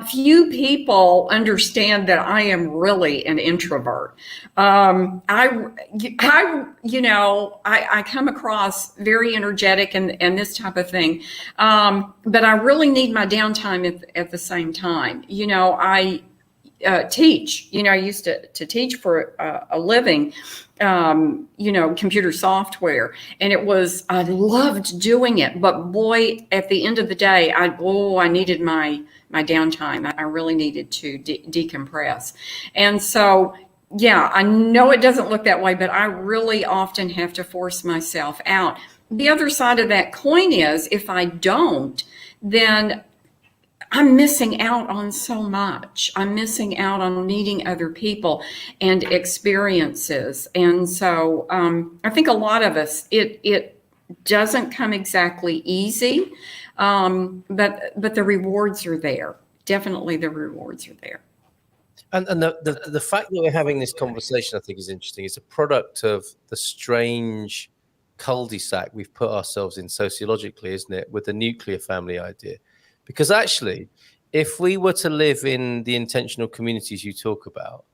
[SPEAKER 2] Few people understand that I am really an introvert. I come across very energetic and this type of thing. But I really need my downtime at the same time. I teach. I used to teach for a living, computer software, and I loved doing it. But boy, at the end of the day, I needed my downtime. I really needed to decompress, and so. Yeah, I know it doesn't look that way, but I really often have to force myself out. The other side of that coin is if I don't, then I'm missing out on so much. I'm missing out on meeting other people and experiences. And so I think a lot of us, it doesn't come exactly easy, but the rewards are there. Definitely the rewards are there.
[SPEAKER 1] And the fact that we're having this conversation, I think, is interesting. It's a product of the strange cul-de-sac we've put ourselves in sociologically, isn't it, with the nuclear family idea? Because actually, if we were to live in the intentional communities you talk about,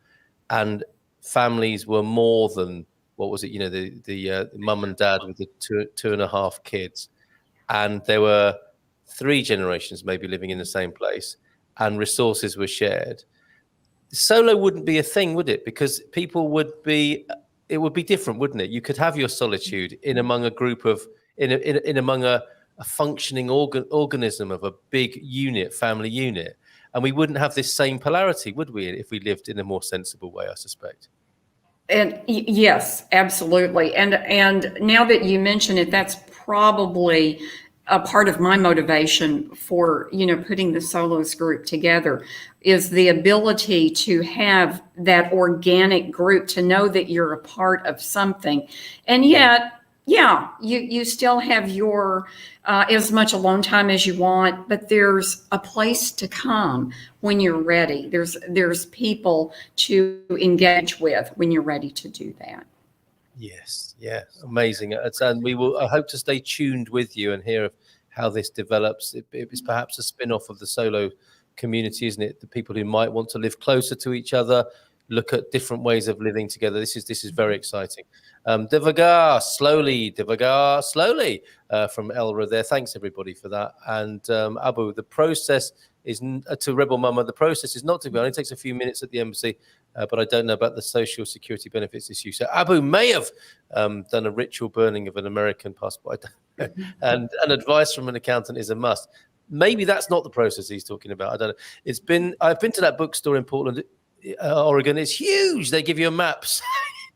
[SPEAKER 1] and families were more than, what was it, the mum and dad with the two and a half kids, and there were 3 generations maybe living in the same place, and resources were shared, solo wouldn't be a thing, would it? Because people it would be different, wouldn't it? You could have your solitude in among a group of, in among a functioning organism of a big unit, family unit. And we wouldn't have this same polarity, would we, if we lived in a more sensible way, I suspect.
[SPEAKER 2] And yes, absolutely. And now that you mention it, that's probably a part of my motivation for, putting the solos group together, is the ability to have that organic group, to know that you're a part of something. And yet, Yeah, you still have your as much alone time as you want, but there's a place to come when you're ready. There's people to engage with when you're ready to do that.
[SPEAKER 1] Yes, yeah, amazing. And we will. I hope to stay tuned with you and hear of how this develops. It's perhaps a spin-off of the solo community, isn't it? The people who might want to live closer to each other, look at different ways of living together. This is very exciting. Devagar, slowly from Elra there. Thanks everybody for that. And Abu, the process is to Rebel Mama. The process is not to go. It only takes a few minutes at the embassy. But I don't know about the social security benefits issue. So Abu may have done a ritual burning of an American passport. And advice from an accountant is a must. Maybe that's not the process he's talking about. I don't know. I've been to that bookstore in Portland, Oregon. It's huge. They give you a map.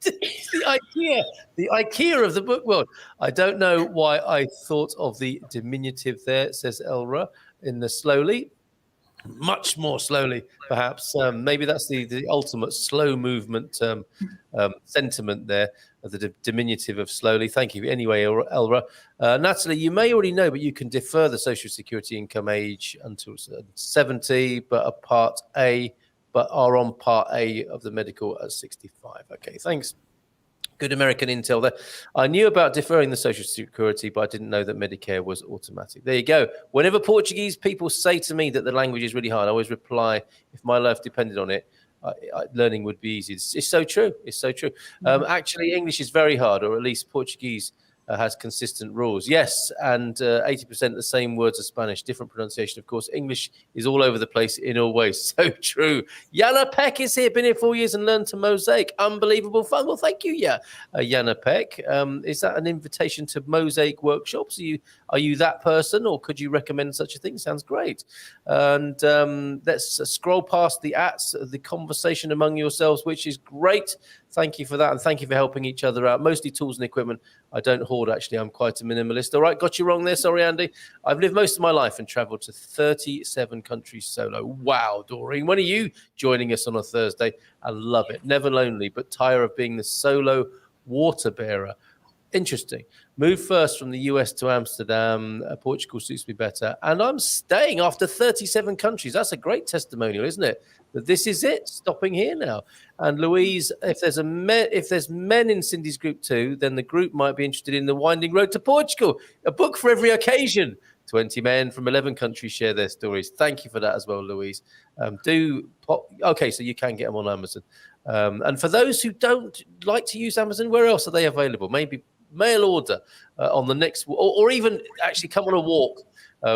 [SPEAKER 1] It's the IKEA of the book world. I don't know why I thought of the diminutive there, says Elra, in the slowly. Much more slowly, perhaps. Maybe that's the ultimate slow movement sentiment there, the diminutive of slowly. Thank you. Anyway, Elra. Natalie, you may already know, but you can defer the Social Security income age until 70, but are on Part A of the medical at 65. Okay, thanks. Good American intel there. I knew about deferring the Social Security, but I didn't know that Medicare was automatic. There you go. Whenever Portuguese people say to me that the language is really hard, I always reply, if my life depended on it, learning would be easy. It's so true. It's so true. Actually, English is very hard, or at least Portuguese has consistent rules. Yes, and 80% the same words as Spanish, different pronunciation, of course. English is all over the place in all ways. So true. Yana Peck is here, been here 4 years and learned to mosaic. Unbelievable fun. Well, thank you, Yana Peck. Is that an invitation to mosaic workshops? Are you that person, or could you recommend such a thing? Sounds great. And let's scroll past the the conversation among yourselves, which is great. Thank you for that, and thank you for helping each other out. Mostly tools and equipment. I don't hoard, actually. I'm quite a minimalist. All right, got you wrong there. Sorry, Andy. I've lived most of my life and traveled to 37 countries solo. Wow, Doreen. When are you joining us on a Thursday? I love it. Never lonely, but tired of being the solo water bearer. Interesting. Moved first from the US to Amsterdam. Portugal suits me better. And I'm staying after 37 countries. That's a great testimonial, isn't it? That this is it, stopping here now. And Louise, if there's men in Cindy's group too, then the group might be interested in The Winding Road to Portugal, a book for every occasion. 20 men from 11 countries share their stories. Thank you for that as well, Louise. Okay, so you can get them on Amazon. And for those who don't like to use Amazon, where else are they available? Maybe mail order on the next, or even actually come on a walk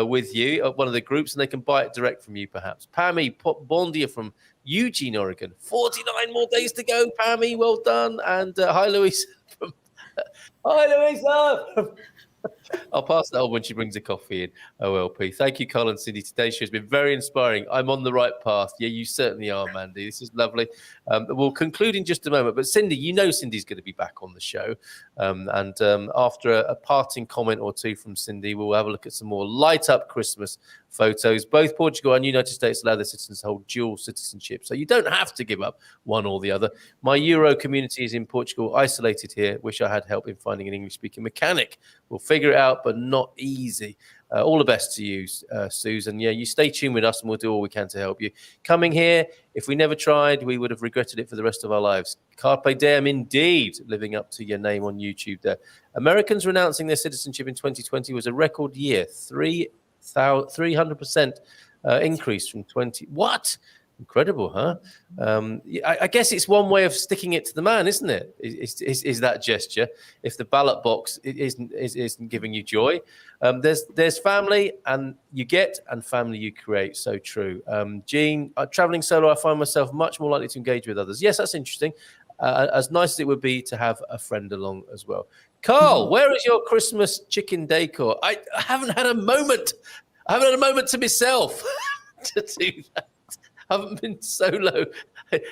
[SPEAKER 1] with you at one of the groups, and they can buy it direct from you, perhaps. Pammy, bon dia from Eugene, Oregon. 49 more days to go, Pammy. Well done. And hi, Louise. Hi, Louise. I'll pass that on when she brings a coffee in. OLP. Thank you, Colin, Cindy. Today's show has been very inspiring. I'm on the right path. Yeah, you certainly are, Mandy. This is lovely. We'll conclude in just a moment. But Cindy, you know Cindy's going to be back on the show. After a parting comment or two from Cindy, we'll have a look at some more light-up Christmas photos. Both Portugal and United States allow their citizens to hold dual citizenship, so you don't have to give up one or the other. My Euro community is in Portugal, isolated here. Wish I had help in finding an English-speaking mechanic. We'll figure it out, but not easy. All the best to you, Susan. Yeah, you stay tuned with us and we'll do all we can to help you. Coming here, if we never tried, we would have regretted it for the rest of our lives. Carpe diem indeed, living up to your name on YouTube there. Americans renouncing their citizenship in 2020 was a record year. 300% increase from 20. What? Incredible, huh? I guess it's one way of sticking it to the man, isn't it? Is that gesture? If the ballot box isn't giving you joy, there's family and you get, and family you create. So true. Jean, traveling solo, I find myself much more likely to engage with others. Yes, that's interesting. As nice as it would be to have a friend along as well. Carl, where is your Christmas chicken decor? I haven't had a moment. I haven't had a moment to myself to do that. I haven't been solo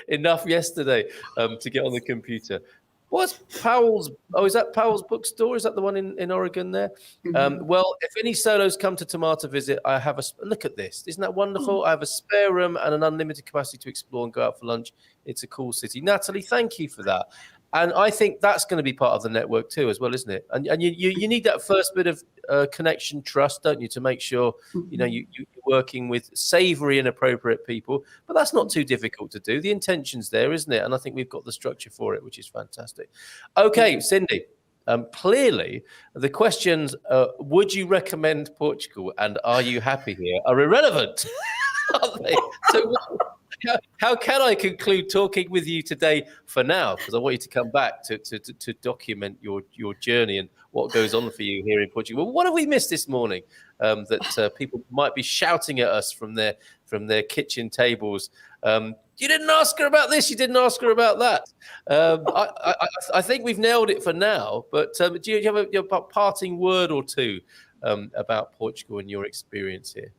[SPEAKER 1] enough yesterday to get on the computer. What's Powell's? Oh, is that Powell's bookstore? Is that the one in Oregon there? Well, if any solos come to Tomato visit, I have look at this. Isn't that wonderful? I have a spare room and an unlimited capacity to explore and go out for lunch. It's a cool city. Natalie, thank you for that. And I think that's going to be part of the network too, as well, isn't it? And you need that first bit of connection, trust, don't you, to make sure you're working with savoury and appropriate people. But that's not too difficult to do. The intention's there, isn't it? And I think we've got the structure for it, which is fantastic. Okay, Cindy. Clearly, the questions, would you recommend Portugal and are you happy here, are irrelevant, aren't they? So how can I conclude talking with you today for now? Because I want you to come back to document your journey and what goes on for you here in Portugal. Well, what have we missed this morning that people might be shouting at us from their kitchen tables? You didn't ask her about this. You didn't ask her about that. I think we've nailed it for now. But do you have a parting word or two about Portugal and your experience here?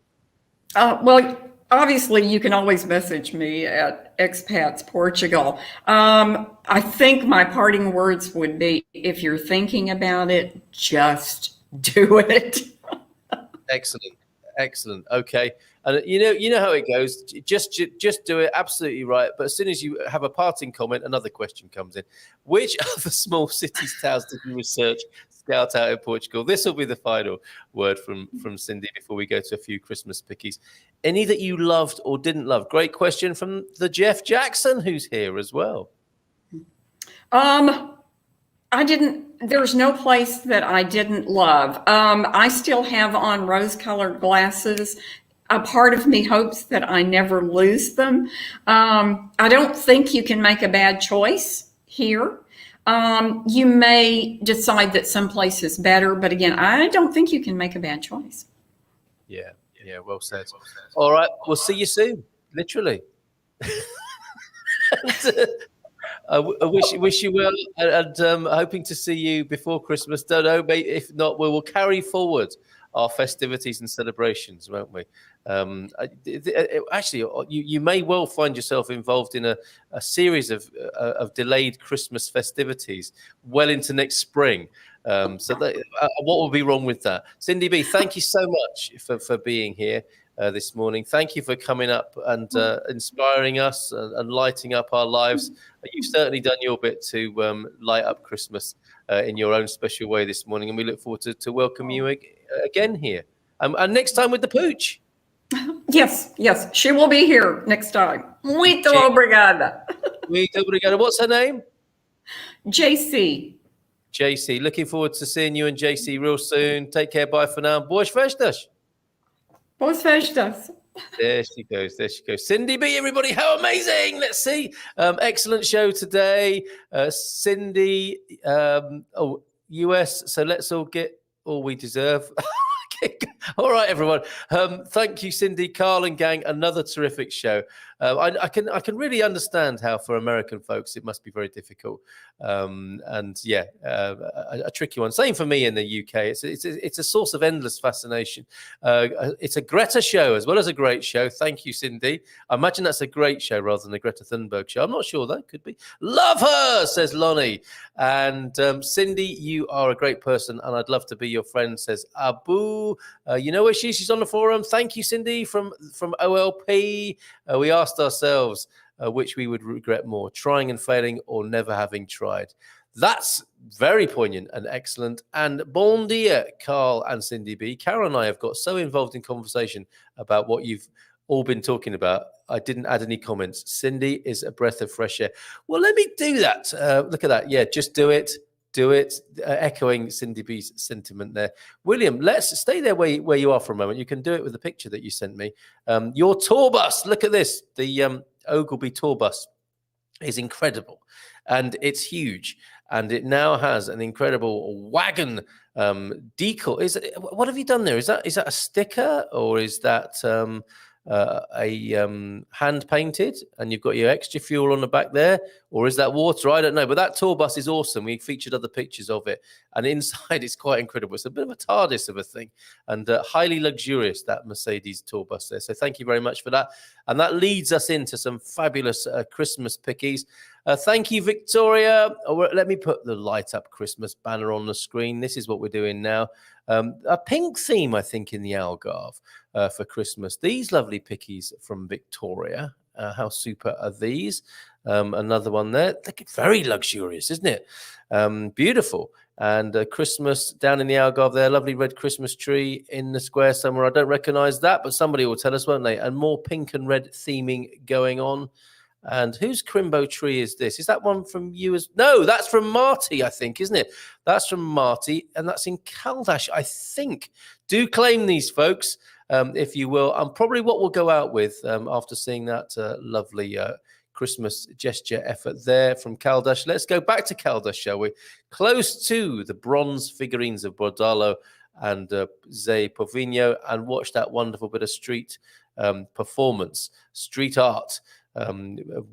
[SPEAKER 2] Well, obviously, you can always message me at Expats Portugal. I think my parting words would be, if you're thinking about it, just do it.
[SPEAKER 1] Excellent. Okay. And you know how it goes. Just do it. Absolutely right. But as soon as you have a parting comment, another question comes in. Which other small cities, towns did you research, scout out in Portugal? This will be the final word from Cindy before we go to a few Christmas pickies. Any that you loved or didn't love? Great question from the Jeff Jackson, who's here as well.
[SPEAKER 2] There's no place that I didn't love. I still have on rose-colored glasses. A part of me hopes that I never lose them. I don't think you can make a bad choice here. You may decide that someplace is better, but again, I don't think you can make a bad choice.
[SPEAKER 1] Yeah, well said. All right, we'll see you soon, literally. I wish you well, and hoping to see you before Christmas. Don't know, if not, we will carry forward our festivities and celebrations, won't we? Actually, you may well find yourself involved in a series of delayed Christmas festivities well into next spring. What will be wrong with that? Cindy B, thank you so much for being here this morning. Thank you for coming up and inspiring us and lighting up our lives. You've certainly done your bit to light up Christmas in your own special way this morning, and we look forward to welcome you again here. And next time with the pooch.
[SPEAKER 2] Yes, she will be here next time. Muito obrigada.
[SPEAKER 1] Muito obrigada. What's her name?
[SPEAKER 2] JC.
[SPEAKER 1] JC. Looking forward to seeing you and JC real soon. Take care. Bye for now. Boas festas.
[SPEAKER 2] Boas festas.
[SPEAKER 1] There she goes. Cindy B, everybody. How amazing. Let's see. Excellent show today. Cindy, US. So let's all get all we deserve. All right, everyone. Thank you, Cindy, Carl, and gang. Another terrific show. I can really understand how for American folks it must be very difficult, and yeah, a tricky one. Same for me in the UK. It's a source of endless fascination. It's a Greta show as well as a great show. Thank you, Cindy. I imagine that's a great show rather than a Greta Thunberg show. I'm not sure, that could be. Love her, says Lonnie. And Cindy, you are a great person, and I'd love to be your friend, says Abu. You know where she's on the forum. Thank you, Cindy, from OLP. We asked ourselves which we would regret more, trying and failing or never having tried. That's very poignant and excellent. And bon dia, Carl and Cindy B. Carol and I have got so involved in conversation about what you've all been talking about. I didn't add any comments. Cindy is a breath of fresh air. Well, let me do that. Look at that. Yeah, just do it. Echoing Cindy B's sentiment there. William, let's stay there where you are for a moment. You can do it with the picture that you sent me. Your tour bus, look at this. The Ogilvy tour bus is incredible, and it's huge, and it now has an incredible wagon decal. What have you done there? Is that a sticker, or is that hand painted, and you've got your extra fuel on the back there, or is that water? I don't know, but that tour bus is awesome. We featured other pictures of it, and inside it's quite incredible. It's a bit of a TARDIS of a thing, and highly luxurious, that Mercedes tour bus there. So thank you very much for that, and that leads us into some fabulous Christmas pickies. Thank you, Victoria. Let me put the light up Christmas banner on the screen. This is what we're doing now. A pink theme, I think, in the Algarve for Christmas. These lovely pickies from Victoria. How super are these? Another one there. Very luxurious, isn't it? Beautiful. And Christmas down in the Algarve there, lovely red Christmas tree in the square somewhere. I don't recognize that, but somebody will tell us, won't they? And more pink and red theming going on. And whose Crimbo tree is this? Is that one from you? No, that's from Marty, I think, isn't it? That's from Marty, and that's in Caldash, I think. Do claim these, folks, if you will. And probably what we'll go out with after seeing that lovely Christmas gesture effort there from Caldash. Let's go back to Caldash, shall we? Close to the bronze figurines of Bordalo and Zé Povinho, and watch that wonderful bit of street performance, street art,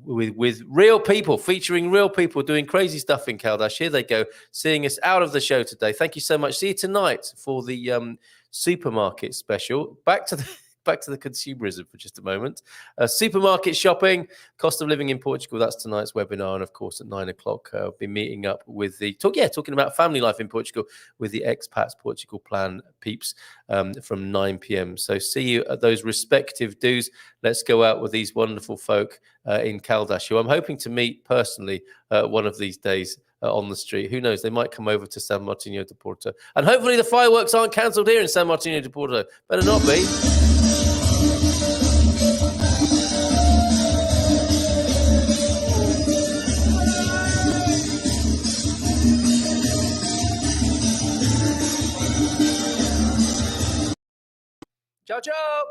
[SPEAKER 1] with real people, featuring real people doing crazy stuff in Caldash. Here they go, seeing us out of the show today. Thank you so much. See you tonight for the supermarket special. Back to the consumerism for just a moment. Supermarket shopping, cost of living in Portugal. That's tonight's webinar. And of course, at 9 o'clock, I'll be meeting up with talking about family life in Portugal with the Expats Portugal plan peeps from 9 p.m. So see you at those respective dues. Let's go out with these wonderful folk in Caldash, who I'm hoping to meet personally one of these days. On the street. Who knows? They might come over to San Martinho de Porto. And hopefully the fireworks aren't cancelled here in San Martinho de Porto. Better not be. Ciao, ciao.